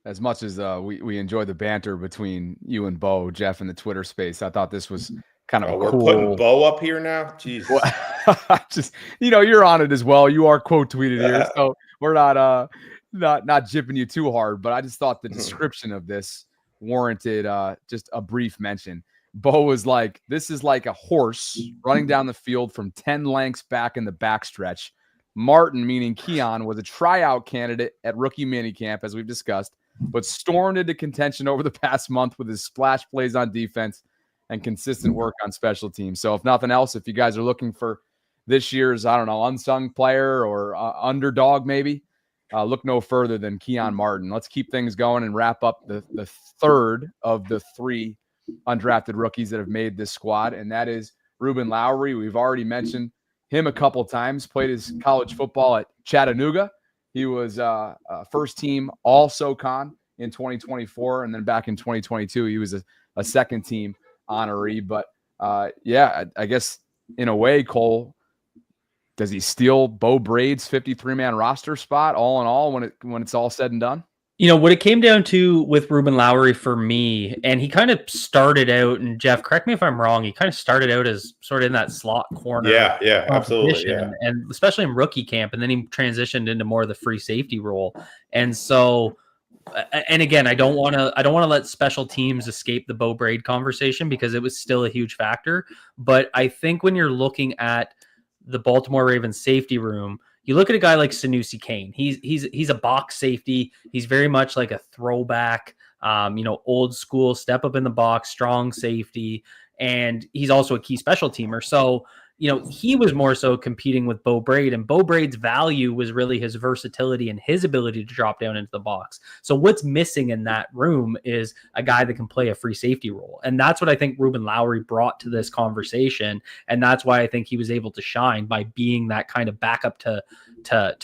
As much as we enjoy the banter between you and Bo, Jeff, in the Twitter space, I thought this was kind of we're cool. Putting Bo up here now. Jesus. Well, just, you know, you're on it as well. You are quote tweeted here, so we're not jipping you too hard. But I just thought the description of this warranted just a brief mention. Bo was like, "This is like a horse running down the field from 10 lengths back in the backstretch." Martin, meaning Keon, was a tryout candidate at rookie minicamp, as we've discussed, but stormed into contention over the past month with his splash plays on defense and consistent work on special teams. So if nothing else, if you guys are looking for this year's, I don't know, unsung player or underdog maybe, look no further than Keon Martin. Let's keep things going and wrap up the third of the 3 undrafted rookies that have made this squad, and that is Ruben Lowery. We've already mentioned him a couple times, played his college football at Chattanooga. He was first team All-SoCon in 2024, and then back in 2022, he was a second team honoree. But yeah, I guess in a way, Cole, does he steal Bo Braid's 53-man roster spot all in all when it's all said and done? You know, what it came down to with Ruben Lowery for me, and he kind of started out, and Jeff, correct me if I'm wrong, he kind of started out as sort of in that slot corner. Yeah, absolutely. Yeah. And especially in rookie camp, and then he transitioned into more of the free safety role. And so, and again, I don't want to let special teams escape the Bo Braid conversation, because it was still a huge factor. But I think when you're looking at the Baltimore Ravens safety room, you look at a guy like Sanusi Kane. He's a box safety. He's very much like a throwback, you know, old school, step up in the box, strong safety. And he's also a key special teamer. So, you know, he was more so competing with Bo Braid, and Bo Braid's value was really his versatility and his ability to drop down into the box. So what's missing in that room is a guy that can play a free safety role. And that's what I think Ruben Lowery brought to this conversation. And that's why I think he was able to shine, by being that kind of backup to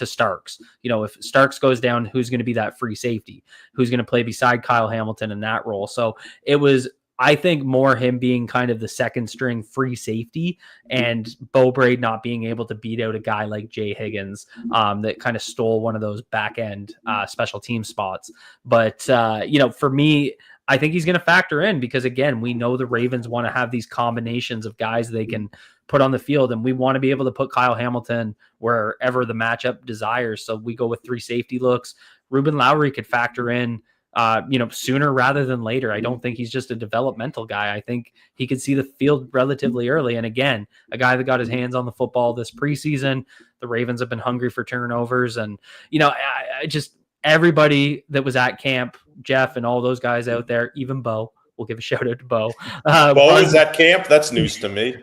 Starks. You know, if Starks goes down, who's going to be that free safety? Who's going to play beside Kyle Hamilton in that role? So it was, I think, more him being kind of the second string free safety, and Bo Braid not being able to beat out a guy like Jay Higgins that kind of stole one of those back end special team spots. But, you know, for me, I think he's going to factor in, because, again, we know the Ravens want to have these combinations of guys they can put on the field, and we want to be able to put Kyle Hamilton wherever the matchup desires. So we go with 3 safety looks. Ruben Lowery could factor in, you know, sooner rather than later. I don't think he's just a developmental guy. I think he could see the field relatively early. And again, a guy that got his hands on the football this preseason. The Ravens have been hungry for turnovers. And, you know, I just, everybody that was at camp, Jeff and all those guys out there, even Bo, we'll give a shout out to Bo. Bo is at camp? That's news to me.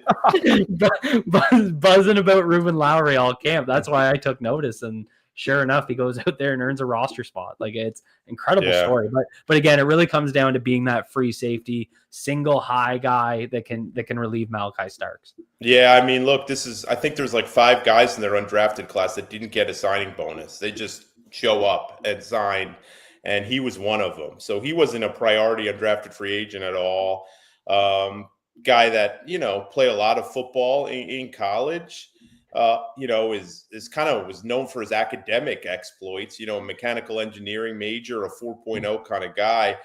Buzzing about Ruben Lowery all camp. That's why I took notice. And sure enough, he goes out there and earns a roster spot. Like, it's incredible story. But again, it really comes down to being that free safety, single high guy that can relieve Malachi Starks. Yeah, I mean, look, I think there's like 5 guys in their undrafted class that didn't get a signing bonus. They just show up and sign, and he was one of them. So he wasn't a priority undrafted free agent at all. Guy that, played a lot of football in college. Is kind of was known for his academic exploits, mechanical engineering major, a 4.0 kind of guy.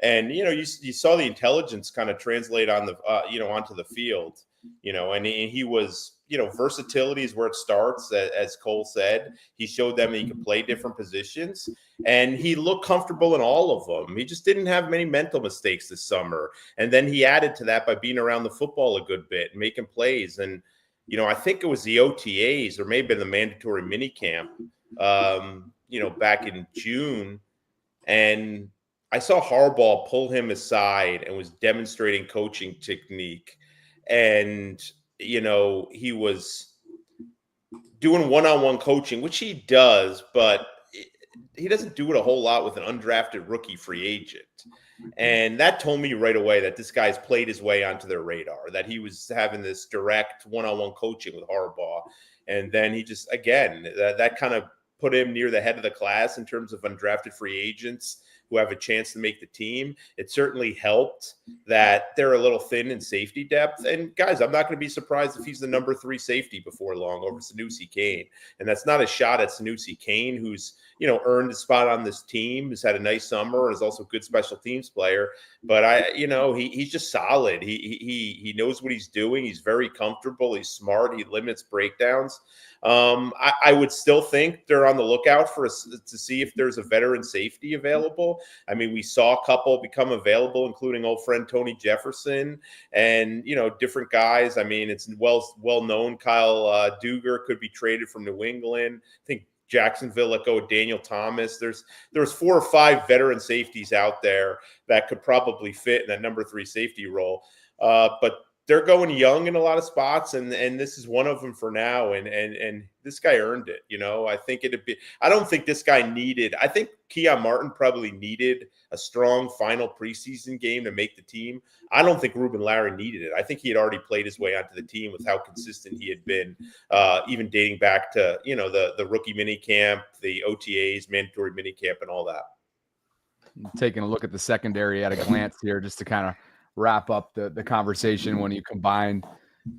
And, you saw the intelligence kind of translate on the, onto the field, and he was, versatility is where it starts. As Cole said, he showed them that he could play different positions, and he looked comfortable in all of them. He just didn't have many mental mistakes this summer. And then he added to that by being around the football a good bit, making plays. And, I think it was the OTAs or maybe the mandatory minicamp, back in June. And I saw Harbaugh pull him aside and was demonstrating coaching technique. And, he was doing one-on-one coaching, which he does, but he doesn't do it a whole lot with an undrafted rookie free agent. And that told me right away that this guy's played his way onto their radar, that he was having this direct one-on-one coaching with Harbaugh. And then he just, again, that kind of put him near the head of the class in terms of undrafted free agents who have a chance to make the team. It certainly helped that they're a little thin in safety depth. And guys, I'm not going to be surprised if he's the number 3 safety before long over Sanusi Kane. And that's not a shot at Sanusi Kane, who's, earned a spot on this team, has had a nice summer, is also a good special teams player. But he's just solid. He knows what he's doing. He's very comfortable. He's smart. He limits breakdowns. I would still think they're on the lookout to see if there's a veteran safety available. I mean, we saw a couple become available, including old friend Tony Jefferson and, different guys. I mean, it's well known Kyle Duger could be traded from New England. I think Jacksonville let go of Daniel Thomas. There's 4 or 5 veteran safeties out there that could probably fit in that number 3 safety role. But they're going young in a lot of spots, and this is one of them for now. And this guy earned it. I don't think this guy needed. I think Keon Martin probably needed a strong final preseason game to make the team. I don't think Ruben Lowery needed it. I think he had already played his way onto the team with how consistent he had been, even dating back to the rookie minicamp, the OTAs, mandatory minicamp, and all that. Taking a look at the secondary at a glance here, just to kind of wrap up the conversation. When you combine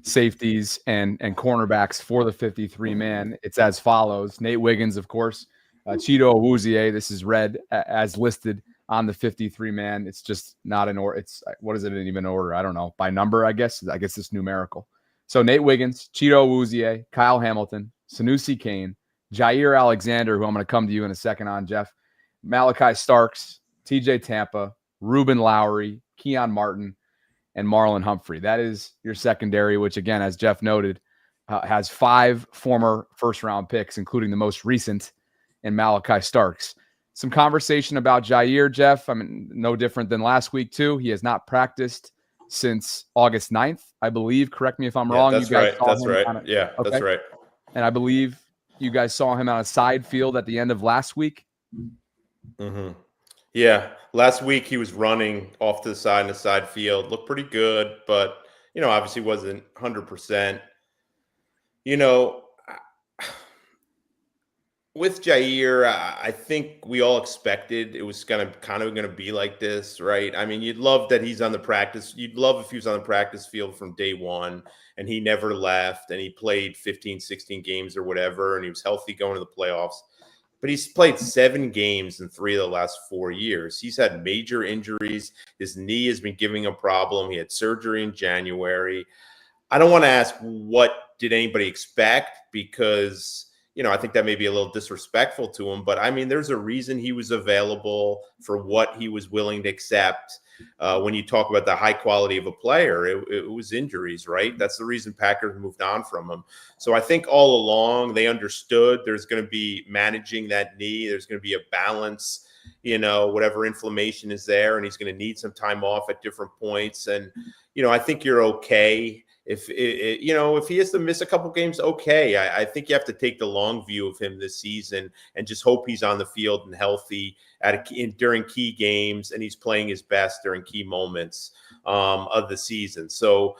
safeties and cornerbacks for the 53-man, it's as follows. Nate Wiggins, of course, Cheeto Awuzie. This is read as listed on the 53-man. It's just not an order. It's, what is it in even order? I don't know. By number, I guess it's numerical. So Nate Wiggins, Cheeto Awuzie, Kyle Hamilton, Sanusi Kane, Jair Alexander, who I'm going to come to you in a second on, Jeff, Malachi Starks, TJ Tampa, Ruben Lowery, Keon Martin, and Marlon Humphrey. That is your secondary, which, again, as Jeff noted, has 5 former first-round picks, including the most recent in Malachi Starks. Some conversation about Jair, Jeff. I mean, no different than last week, too. He has not practiced since August 9th, I believe. Correct me if I'm wrong. That's right. That's right. That's right. And I believe you guys saw him on a side field at the end of last week. Mm-hmm. Yeah, last week he was running off to the side in the side field. Looked pretty good, but, obviously wasn't 100%. With Jair, I think we all expected it was kind of going to be like this, right? I mean, you'd love that he's on the practice. You'd love if he was on the practice field from day one and he never left and he played 15, 16 games or whatever, and he was healthy going to the playoffs. But he's played 7 games in 3 of the last 4 years. He's had major injuries. His knee has been giving him a problem. He had surgery in January. I don't want to ask what did anybody expect, because, I think that may be a little disrespectful to him. But, I mean, there's a reason he was available for what he was willing to accept. When you talk about the high quality of a player, it was injuries, right? That's the reason Packers moved on from him. So I think all along they understood there's going to be managing that knee. There's going to be a balance. whatever inflammation is there, and he's going to need some time off at different points. And, I think you're okay. If he has to miss a couple games, okay. I think you have to take the long view of him this season and just hope he's on the field and healthy during key games, and he's playing his best during key moments of the season. So,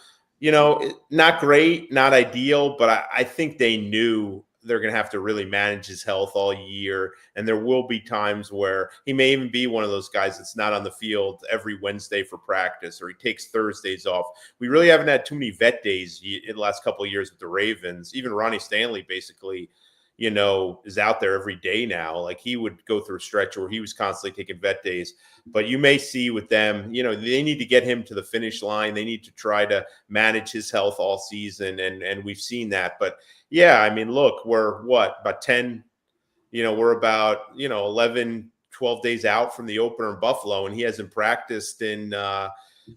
not great, not ideal, but I think they knew they're going to have to really manage his health all year. And there will be times where he may even be one of those guys that's not on the field every Wednesday for practice, or he takes Thursdays off. We really haven't had too many vet days in the last couple of years with the Ravens. Even Ronnie Stanley basically, is out there every day now. Like, he would go through a stretch where he was constantly taking vet days. But you may see with them, they need to get him to the finish line. They need to try to manage his health all season. And we've seen that. But yeah, I mean, look, we're about 10, we're about, 11, 12 days out from the opener in Buffalo, and he hasn't practiced in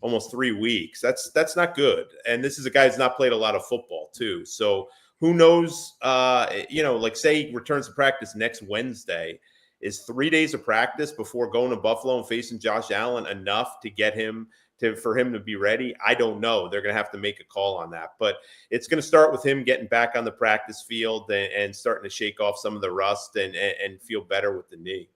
almost 3 weeks. That's not good. And this is a guy who's not played a lot of football too. So who knows, like, say he returns to practice next Wednesday. Is 3 days of practice before going to Buffalo and facing Josh Allen enough to get him for him to be ready? I don't know. They're going to have to make a call on that. But it's going to start with him getting back on the practice field and starting to shake off some of the rust and feel better with the knee.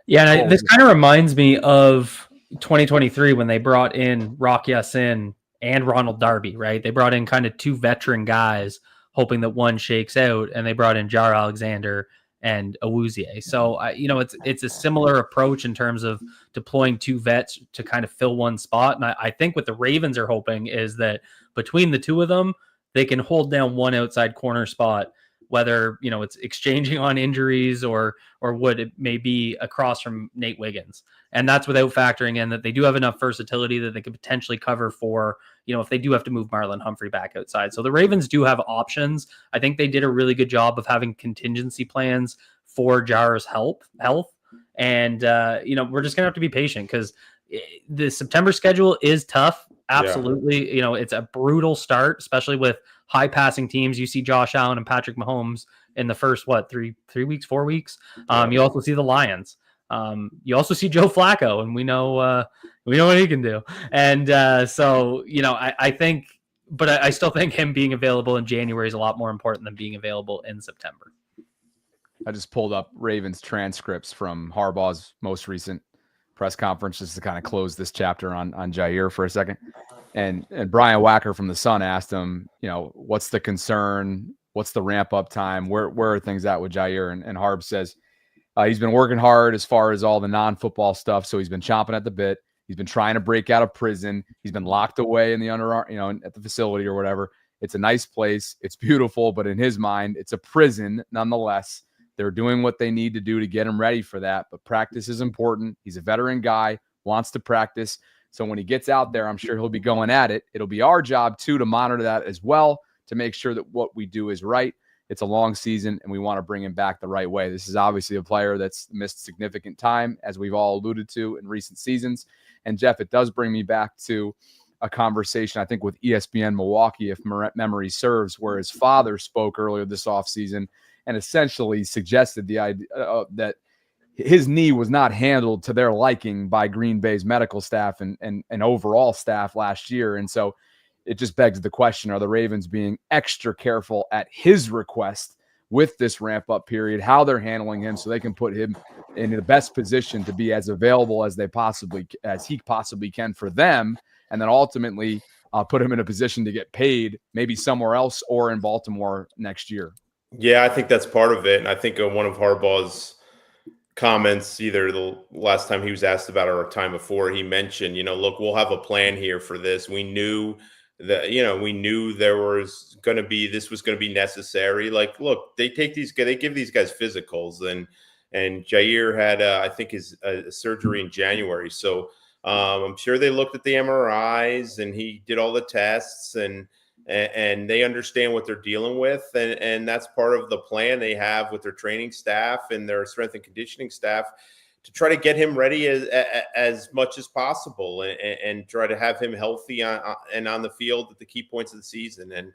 Yeah, and this kind of reminds me of 2023 when they brought in Rock Ya-Sin and Ronald Darby, right? They brought in kind of two veteran guys, hoping that one shakes out, and they brought in Jar Alexander and Awuzie. So, it's a similar approach in terms of deploying two vets to kind of fill one spot. And I think what the Ravens are hoping is that between the two of them, they can hold down one outside corner spot, whether, it's exchanging on injuries or what it may be across from Nate Wiggins. And that's without factoring in that they do have enough versatility that they could potentially cover for, if they do have to move Marlon Humphrey back outside. So the Ravens do have options. I think they did a really good job of having contingency plans for Jar's health. And, we're just going to have to be patient because the September schedule is tough. Absolutely. Yeah. It's a brutal start, especially with high passing teams. You see Josh Allen and Patrick Mahomes in the first, 4 weeks. You also see the Lions. You also see Joe Flacco, and we know what he can do. And so, I think, but I still think him being available in January is a lot more important than being available in September. I just pulled up Ravens transcripts from Harbaugh's most recent press conference just to kind of close this chapter on Jair for a second. And Brian Wacker from The Sun asked him, what's the concern? What's the ramp up time? Where are things at with Jair? And Harb says he's been working hard as far as all the non-football stuff. So he's been chomping at the bit. He's been trying to break out of prison. He's been locked away in the at the facility or whatever. It's a nice place. It's beautiful, but in his mind, it's a prison nonetheless. They're doing what they need to do to get him ready for that. But practice is important. He's a veteran guy, wants to practice. So when he gets out there, I'm sure he'll be going at it. It'll be our job, too, to monitor that as well, to make sure that what we do is right. It's a long season, and we want to bring him back the right way. This is obviously a player that's missed significant time, as we've all alluded to in recent seasons. And, Jeff, it does bring me back to a conversation, I think, with ESPN Milwaukee, if memory serves, where his father spoke earlier this offseason and essentially suggested the idea that his knee was not handled to their liking by Green Bay's medical staff and overall staff last year. And so it just begs the question, are the Ravens being extra careful at his request with this ramp-up period, how they're handling him so they can put him in the best position to be as available as he possibly can for them, and then ultimately put him in a position to get paid maybe somewhere else or in Baltimore next year? Yeah, I think that's part of it. And I think one of Harbaugh's comments, either the last time he was asked about it or time before, he mentioned, look, we'll have a plan here for this. We knew that, this was going to be necessary. Like, look, they give these guys physicals, and Jair had, I think, his surgery in January. So I'm sure they looked at the MRIs and he did all the tests and they understand what they're dealing with. And that's part of the plan they have with their training staff and their strength and conditioning staff to try to get him ready as much as possible and try to have him healthy and on the field at the key points of the season. And,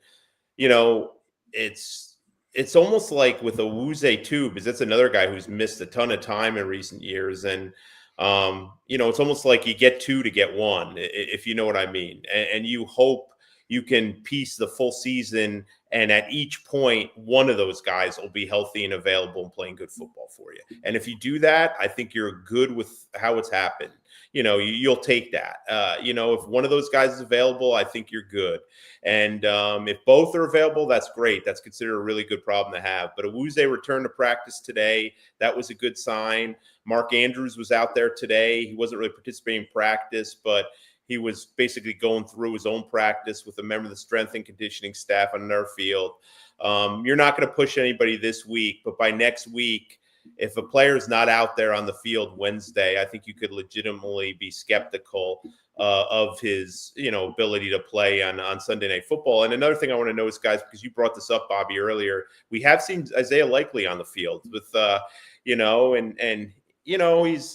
it's it's almost like with Owuze too, because that's another guy who's missed a ton of time in recent years. And, it's almost like you get two to get one, if you know what I mean. And you hope you can piece the full season, and at each point, one of those guys will be healthy and available and playing good football for you. And if you do that, I think you're good with how it's happened. You'll take that. If one of those guys is available, I think you're good. And if both are available, that's great. That's considered a really good problem to have. But Owuze returned to practice today. That was a good sign. Mark Andrews was out there today. He wasn't really participating in practice, but he was basically going through his own practice with a member of the strength and conditioning staff on their field. You're not going to push anybody this week, but by next week, if a player is not out there on the field Wednesday, I think you could legitimately be skeptical of his, ability to play on Sunday Night Football. And another thing I want to notice, guys, because you brought this up, Bobby, earlier, we have seen Isaiah Likely on the field with,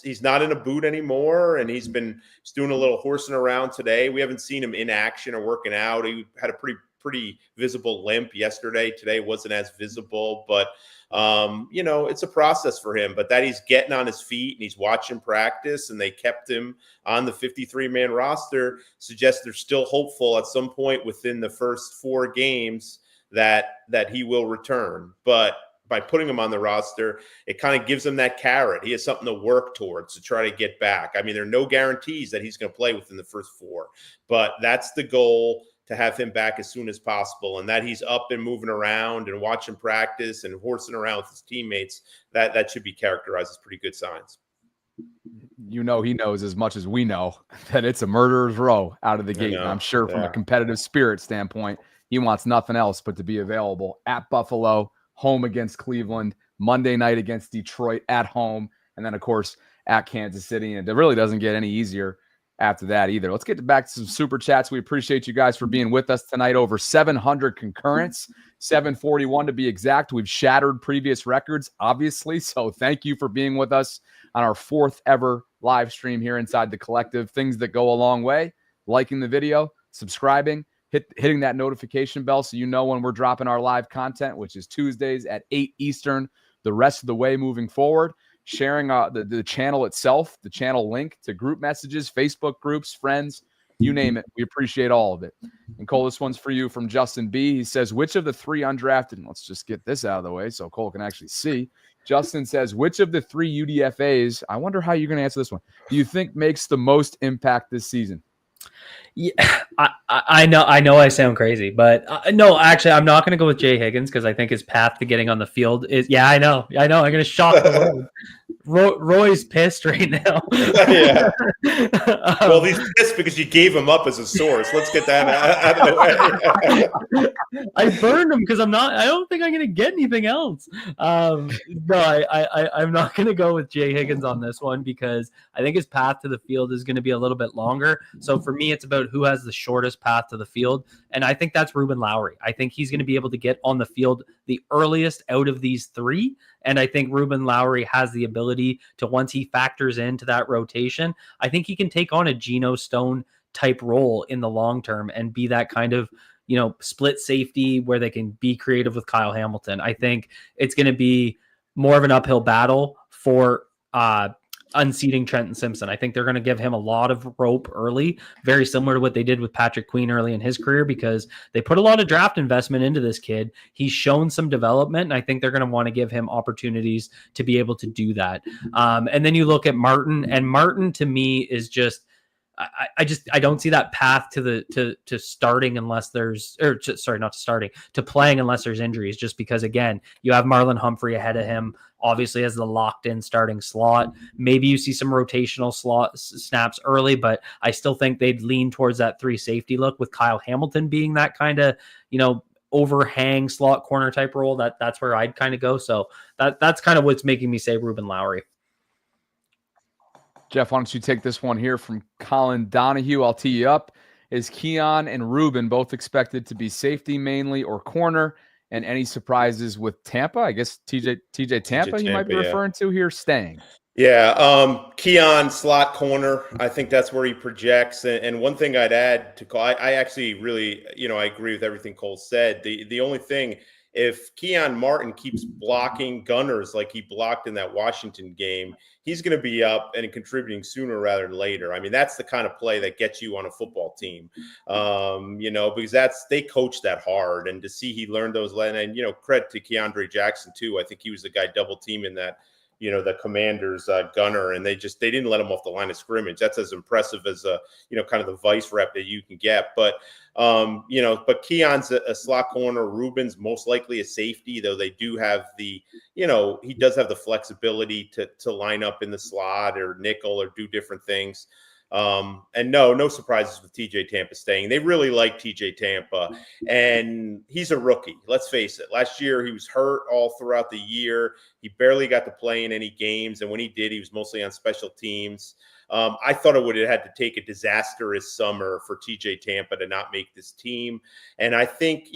he's not in a boot anymore, and he's doing a little horsing around today. We haven't seen him in action or working out. He had a pretty visible limp yesterday. Today wasn't as visible, but it's a process for him. But that he's getting on his feet and he's watching practice, and they kept him on the 53-man roster suggests they're still hopeful at some point within the first 4 games that he will return. But by putting him on the roster, it kind of gives him that carrot. He has something to work towards to try to get back. I mean, there are no guarantees that he's going to play within the first 4, but that's the goal, to have him back as soon as possible. And that he's up and moving around and watching practice and horsing around with his teammates, that should be characterized as pretty good signs. He knows as much as we know that it's a murderer's row out of the gate. And I'm sure from a competitive spirit standpoint, he wants nothing else but to be available at Buffalo, home against Cleveland, Monday night against Detroit, at home, and then, of course, at Kansas City. And it really doesn't get any easier after that either. Let's get back to some super chats. We appreciate you guys for being with us tonight. Over 700 concurrents, 741 to be exact. We've shattered previous records, obviously. So thank you for being with us on our 4th ever live stream here inside the collective. Things that go a long way: liking the video, subscribing, hitting that notification bell so you know when we're dropping our live content, which is Tuesdays at 8 Eastern, the rest of the way moving forward. Sharing the channel itself, the channel link to group messages, Facebook groups, friends, you name it. We appreciate all of it. And Cole, this one's for you from Justin B. He says, which of the 3 undrafted, let's just get this out of the way so Cole can actually see. Justin says, which of the 3 UDFAs, I wonder how you're going to answer this one, do you think makes the most impact this season? Yeah, I know I sound crazy, but no, actually, I'm not going to go with Jay Higgins because I think his path to getting on the field is, I know, I'm going to shock the world. Roy's pissed right now. Yeah. Well, he's pissed because you gave him up as a source. Let's get that out of the way. I burned him because I don't think I'm going to get anything else. No, I'm not going to go with Jay Higgins on this one because I think his path to the field is going to be a little bit longer. So for me, it's about who has the shortest path to the field. And I think that's Ruben Lowery. I think he's going to be able to get on the field the earliest out of these 3. And I think Ruben Lowery has the ability to, once he factors into that rotation, I think he can take on a Geno Stone type role in the long term and be that kind of, split safety where they can be creative with Kyle Hamilton. I think it's going to be more of an uphill battle for unseating Trenton Simpson. I think they're going to give him a lot of rope early, very similar to what they did with Patrick Queen early in his career, because they put a lot of draft investment into this kid. He's shown some development, and I think they're going to want to give him opportunities to be able to do that. And then you look at Martin, and Martin to me is just, I don't see that path to starting unless there's, to playing unless there's injuries, just because, again, you have Marlon Humphrey ahead of him, obviously as the locked in starting slot. Maybe you see some rotational slot snaps early, but I still think they'd lean towards that 3 safety look with Kyle Hamilton being that kind of, overhang slot corner type role. That's where I'd kind of go. So that's kind of what's making me say Ruben Lowery. Jeff, why don't you take this one here from Colin Donahue? I'll tee you up. Is Keon and Ruben both expected to be safety mainly or corner? And any surprises with Tampa? I guess TJ Tampa you might be referring to here, staying. Yeah, Keon slot corner. I think that's where he projects. And one thing I'd add to Cole, I actually really, I agree with everything Cole said. The only thing, if Keon Martin keeps blocking gunners like he blocked in that Washington game, he's going to be up and contributing sooner rather than later. I mean, that's the kind of play that gets you on a football team, because they coach that hard. And to see he learned those, and credit to Keandre Jackson too. I think he was the guy double teaming that, the Commanders gunner, and they didn't let him off the line of scrimmage. That's as impressive as kind of the vice rep that you can get. But but Keon's a slot corner. Ruben's most likely a safety, though they do have he does have the flexibility to line up in the slot or nickel or do different things. And no surprises with TJ Tampa staying. They really like TJ Tampa, and he's a rookie. Let's face it. Last year, he was hurt all throughout the year. He barely got to play in any games. And when he did, he was mostly on special teams. I thought it would have had to take a disastrous summer for TJ Tampa to not make this team. And I think,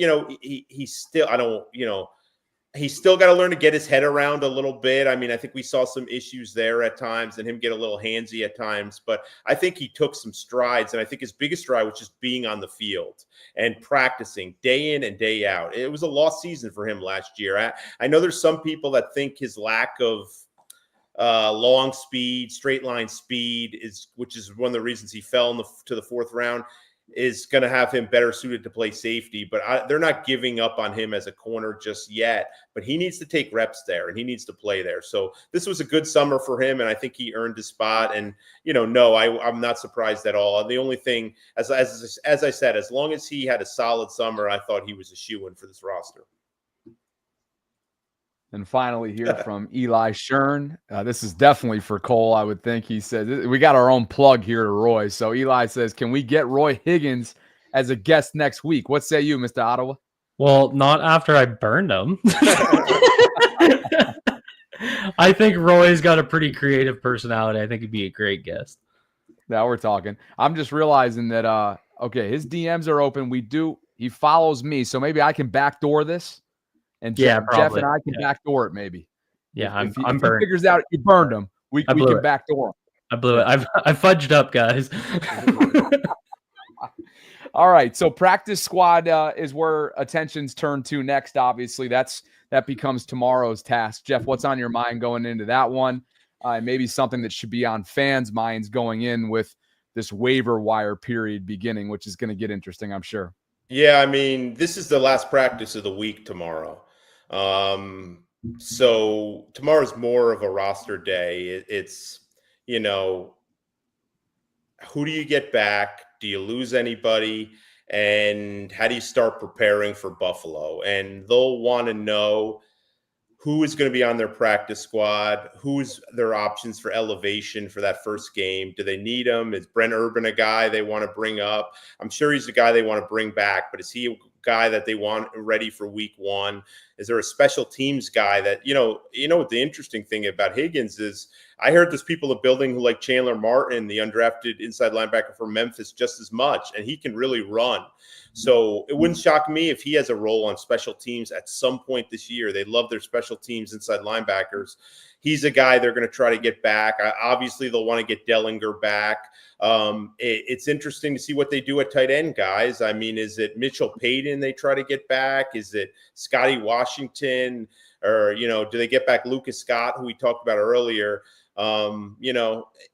he's still got to learn to get his head around a little bit. I mean, I think we saw some issues there at times and him get a little handsy at times, but I think he took some strides. And I think his biggest stride was just being on the field and practicing day in and day out. It was a lost season for him last year. I know there's some people that think his lack of long speed, straight line speed which is one of the reasons he fell to the fourth round, is going to have him better suited to play safety, but they're not giving up on him as a corner just yet. But he needs to take reps there, and he needs to play there. So this was a good summer for him, and I think he earned his spot. And I'm not surprised at all. The only thing, as I said, as long as he had a solid summer, I thought he was a shoo-in for this roster. And finally, here from Eli Shern. This is definitely for Cole, I would think. He said, we got our own plug here to Roy. So Eli says, can we get Roy Higgins as a guest next week? What say you, Mr. Ottawa? Well, not after I burned him. I think Roy's got a pretty creative personality. I think he'd be a great guest. Now we're talking. I'm just realizing that, his DMs are open. He follows me, so maybe I can backdoor this. And Jeff and I can backdoor it, maybe. Yeah, if I'm burned. He figures out you burned him, we can backdoor him. I blew it. I fudged up, guys. All right, so practice squad is where attention's turned to next. Obviously, that becomes tomorrow's task. Jeff, what's on your mind going into that one? Maybe something that should be on fans' minds going in with this waiver wire period beginning, which is going to get interesting, I'm sure. Yeah, I mean, this is the last practice of the week tomorrow. So tomorrow's more of a roster day. It's, who do you get back? Do you lose anybody? And how do you start preparing for Buffalo? And they'll want to know who is going to be on their practice squad, who's their options for elevation for that first game. Do they need him? Is Brent Urban a guy they want to bring up? I'm sure he's a guy they want to bring back, but is he a guy that they want ready for week one? Is there a special teams guy that, what the interesting thing about Higgins is, I heard there's people in the building who like Jalyn Martin, the undrafted inside linebacker from Memphis, just as much, and he can really run. So it wouldn't shock me if he has a role on special teams at some point this year. They love their special teams inside linebackers. He's a guy they're going to try to get back. Obviously, they'll want to get Dellinger back. It's interesting to see what they do at tight end, guys. I mean, is it Mitchell Payton they try to get back? Is it Scotty Washington? Or, do they get back Lucas Scott, who we talked about earlier?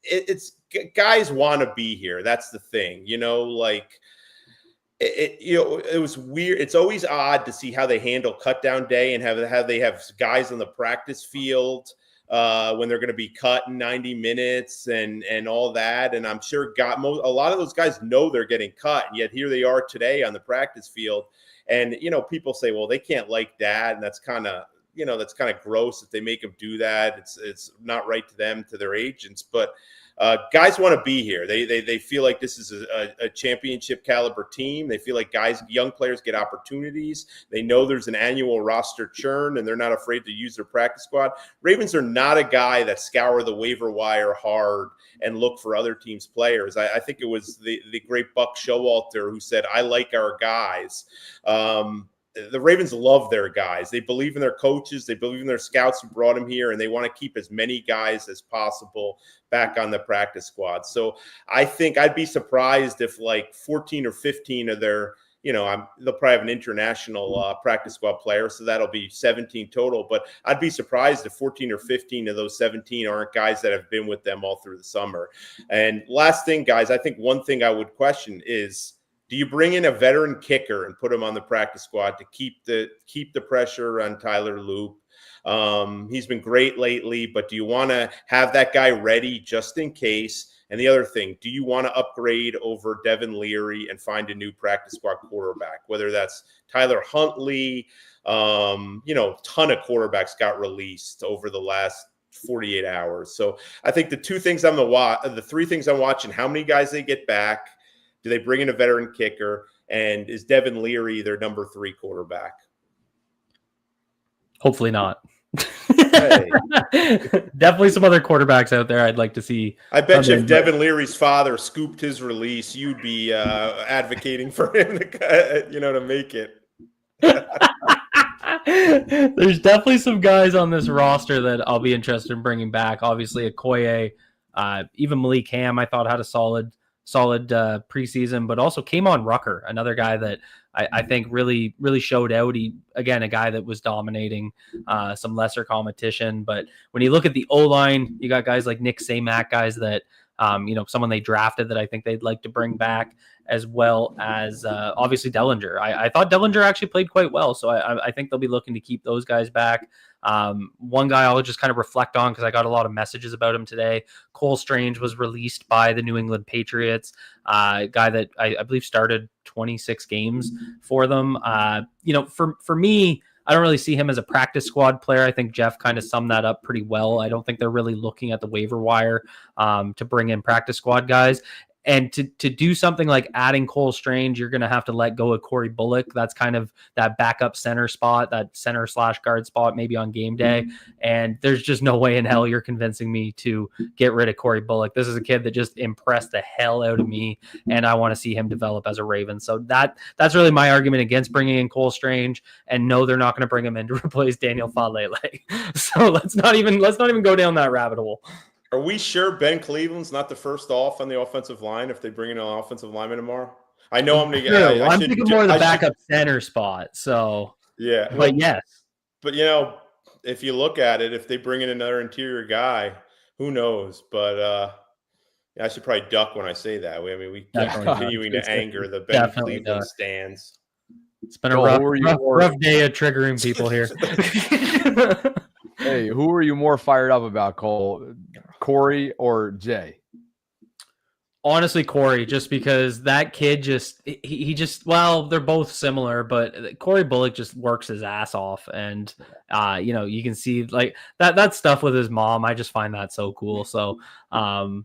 It's guys want to be here. That's the thing, it was weird. It's always odd to see how they handle cutdown day and how they have guys on the practice field when they're going to be cut in 90 minutes and all that. And I'm sure a lot of those guys know they're getting cut, and yet here they are today on the practice field. And, people say, well, they can't like that. And that's kind of, that's kind of gross if they make them do that. It's not right to them, to their agents, but guys want to be here. They feel like this is a championship caliber team. They feel like young players get opportunities. They know there's an annual roster churn, and they're not afraid to use their practice squad. Ravens are not a guy that scour the waiver wire hard and look for other teams' players. I think it was the great Buck Showalter who said, I like our guys. The Ravens love their guys. They believe in their coaches. They believe in their scouts who brought them here, and they want to keep as many guys as possible back on the practice squad. So I think I'd be surprised if like 14 or 15 of their they'll probably have an international practice squad player, so that'll be 17 total. But I'd be surprised if 14 or 15 of those 17 aren't guys that have been with them all through the summer. And last thing, guys, I think one thing I would question is, do you bring in a veteran kicker and put him on the practice squad to keep the pressure on Tyler Loop? He's been great lately, but do you want to have that guy ready just in case? And the other thing, do you want to upgrade over Devin Leary and find a new practice squad quarterback, whether that's Tyler Huntley? Ton of quarterbacks got released over the last 48 hours. So I think the three things I'm watching, how many guys they get back, do they bring in a veteran kicker, and is Devin Leary their number 3 quarterback? Hopefully not. Hey. Definitely some other quarterbacks out there I'd like to see. I bet you if Devin Leary's father scooped his release, you'd be advocating for him to make it. There's definitely some guys on this roster that I'll be interested in bringing back. Obviously, Okoye, even Malik Ham, I thought had a solid preseason, but also Keon Rucker, another guy that I think really, really showed out. He, again, a guy that was dominating some lesser competition. But when you look at the O-line, you got guys like Nick Samac, guys that, someone they drafted that I think they'd like to bring back, as well as obviously Dellinger. I thought Dellinger actually played quite well, so I think they'll be looking to keep those guys back. One guy I'll just kind of reflect on because I got a lot of messages about him today. Cole Strange was released by the New England Patriots, guy that I believe started 26 games for them. For me, I don't really see him as a practice squad player. I think Jeff kind of summed that up pretty well. I don't think they're really looking at the waiver wire to bring in practice squad guys. And to do something like adding Cole Strange, you're going to have to let go of Corey Bullock. That's kind of that backup center spot, that center/guard spot, maybe on game day. And there's just no way in hell you're convincing me to get rid of Corey Bullock. This is a kid that just impressed the hell out of me, and I want to see him develop as a Raven. So that's really my argument against bringing in Cole Strange. And no, they're not going to bring him in to replace Daniel Falele. So let's not even go down that rabbit hole. Are we sure Ben Cleveland's not the first off on the offensive line if they bring in an offensive lineman tomorrow? I know I'm going to get. I'm thinking more of the backup center spot. So yeah, but yes. But if you look at it, if they bring in another interior guy, who knows? But I should probably duck when I say that. We keep continuing to anger the Ben Cleveland stands. It's been a rough day of triggering people here. Hey, who are you more fired up about, Cole? Corey or Jay? Honestly, Corey, just because that kid they're both similar, but Corey Bullock just works his ass off. And, you can see like that stuff with his mom. I just find that so cool. So, I'm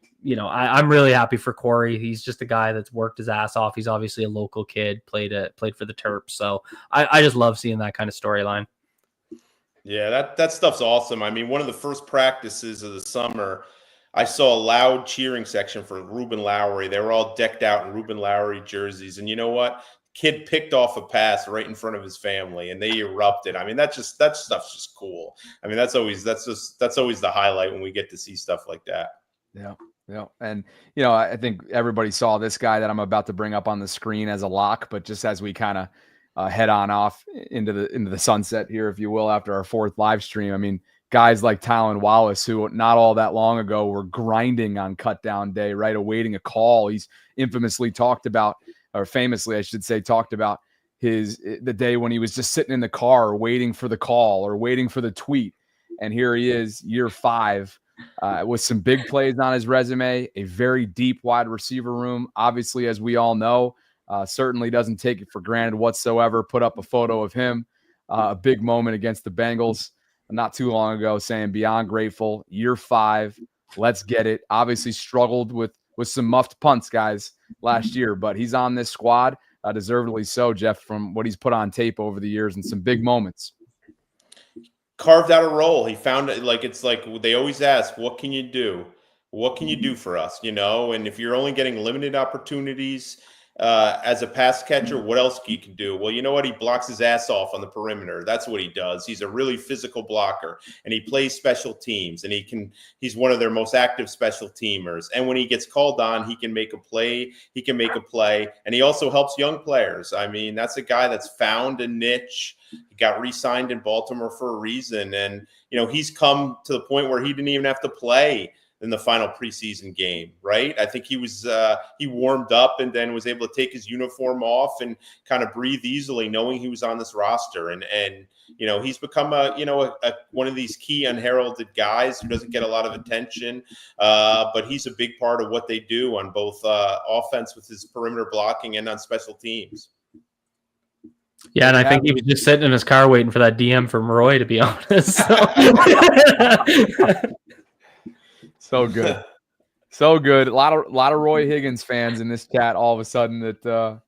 really happy for Corey. He's just a guy that's worked his ass off. He's obviously a local kid, played for the Terps. So I just love seeing that kind of storyline. Yeah, that stuff's awesome. One of the first practices of the summer, I saw a loud cheering section for Ruben Lowery. They were all decked out in Ruben Lowery jerseys. And you know what? Kid picked off a pass right in front of his family, and they erupted. That stuff's just cool. That's always the highlight when we get to see stuff like that. Yeah. Yeah. And, I think everybody saw this guy that I'm about to bring up on the screen as a lock, but just as we kind of head on off into the sunset here, if you will, after our 4th live stream. Guys like Talon Wallace, who not all that long ago were grinding on cutdown day, right? Awaiting a call. He's famously talked about the day when he was just sitting in the car waiting for the call or waiting for the tweet. And here he is, year 5, with some big plays on his resume, a very deep wide receiver room. Obviously, as we all know, certainly doesn't take it for granted whatsoever. Put up a photo of him, a big moment against the Bengals not too long ago, saying beyond grateful. Year 5, let's get it. Obviously struggled with some muffed punts, guys, last year, but he's on this squad, deservedly so, Jeff, from what he's put on tape over the years and some big moments. Carved out a role. He found it. It's like they always ask, what can you do? What can you do for us? And if you're only getting limited opportunities as a pass catcher, what else he can do? Well, you know what? He blocks his ass off on the perimeter. That's what he does. He's a really physical blocker, and he plays special teams, and he's one of their most active special teamers. And when he gets called on, he can make a play. And he also helps young players. I mean, that's a guy that's found a niche. He got re-signed in Baltimore for a reason. And, he's come to the point where he didn't even have to play in the final preseason game, right? I think he warmed up and then was able to take his uniform off and kind of breathe easily, knowing he was on this roster. And he's become one of these key unheralded guys who doesn't get a lot of attention, but he's a big part of what they do on both offense with his perimeter blocking and on special teams. Yeah, and I think he was just sitting in his car waiting for that DM from Roy, to be honest. So good. So good. A lot of Roy Higgins fans in this chat all of a sudden that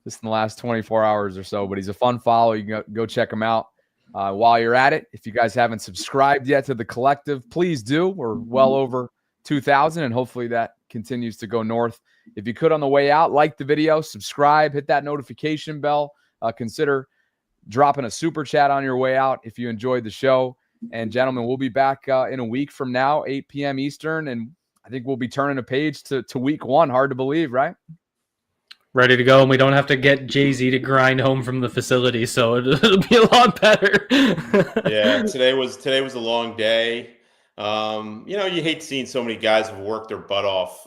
just in the last 24 hours or so. But he's a fun follow. You can go check him out. While you're at it, if you guys haven't subscribed yet to the collective, please do. We're well over 2,000, and hopefully that continues to go north. If you could on the way out, like the video, subscribe, hit that notification bell. Consider dropping a super chat on your way out if you enjoyed the show. And gentlemen, we'll be back in a week from now, 8 p.m. Eastern, and I think we'll be turning a page to week one. Hard to believe, right? Ready to go, and we don't have to get Jay-Z to grind home from the facility, so it'll be a lot better. Yeah, today was a long day. You hate seeing so many guys who've worked their butt off,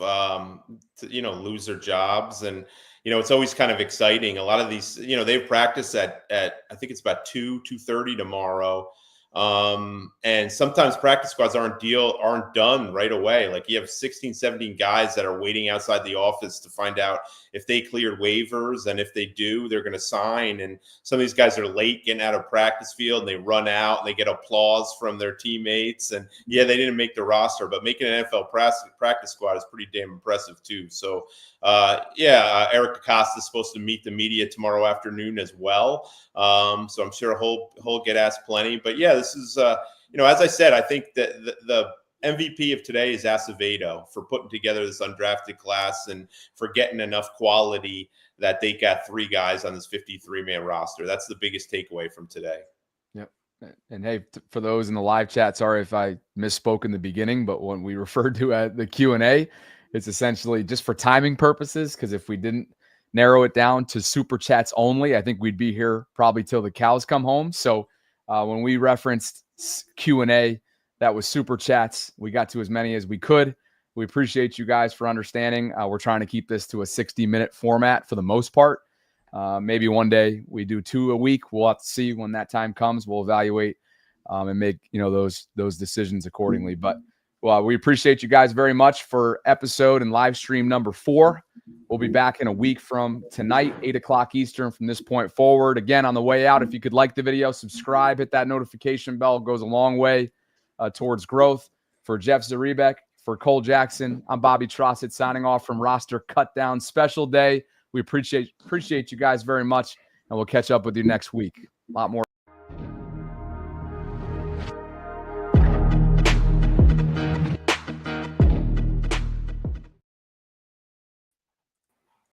lose their jobs, and it's always kind of exciting. A lot of these, they've practiced at I think it's about 2:30 tomorrow. And sometimes practice squads aren't done right away. Like you have 16, 17 guys that are waiting outside the office to find out if they cleared waivers. And if they do, they're going to sign. And some of these guys are late getting out of practice field and they run out and they get applause from their teammates. And yeah, they didn't make the roster, but making an NFL practice squad is pretty damn impressive too. So, Eric Acosta is supposed to meet the media tomorrow afternoon as well. So I'm sure he'll get asked plenty. But yeah, this is, as I said, I think that the MVP of today is Acevedo for putting together this undrafted class and for getting enough quality that they got 3 guys on this 53-man roster. That's the biggest takeaway from today. Yep. And hey, for those in the live chat, sorry if I misspoke in the beginning, but when we referred to the Q&A, it's essentially just for timing purposes, because if we didn't narrow it down to super chats only, I think we'd be here probably till the cows come home. So when we referenced Q&A, that was super chats. We got to as many as we could. We appreciate you guys for understanding. We're trying to keep this to a 60-minute format for the most part. Maybe one day we do 2 a week. We'll have to see when that time comes. We'll evaluate and make those decisions accordingly. But we appreciate you guys very much for episode and live stream number 4. We'll be back in a week from tonight, 8 o'clock Eastern from this point forward. Again, on the way out, if you could like the video, subscribe, hit that notification bell. It goes a long way towards growth. For Jeff Zaribek, for Cole Jackson, I'm Bobby Trossett signing off from Roster Cutdown Special Day. We appreciate you guys very much, and we'll catch up with you next week. A lot more.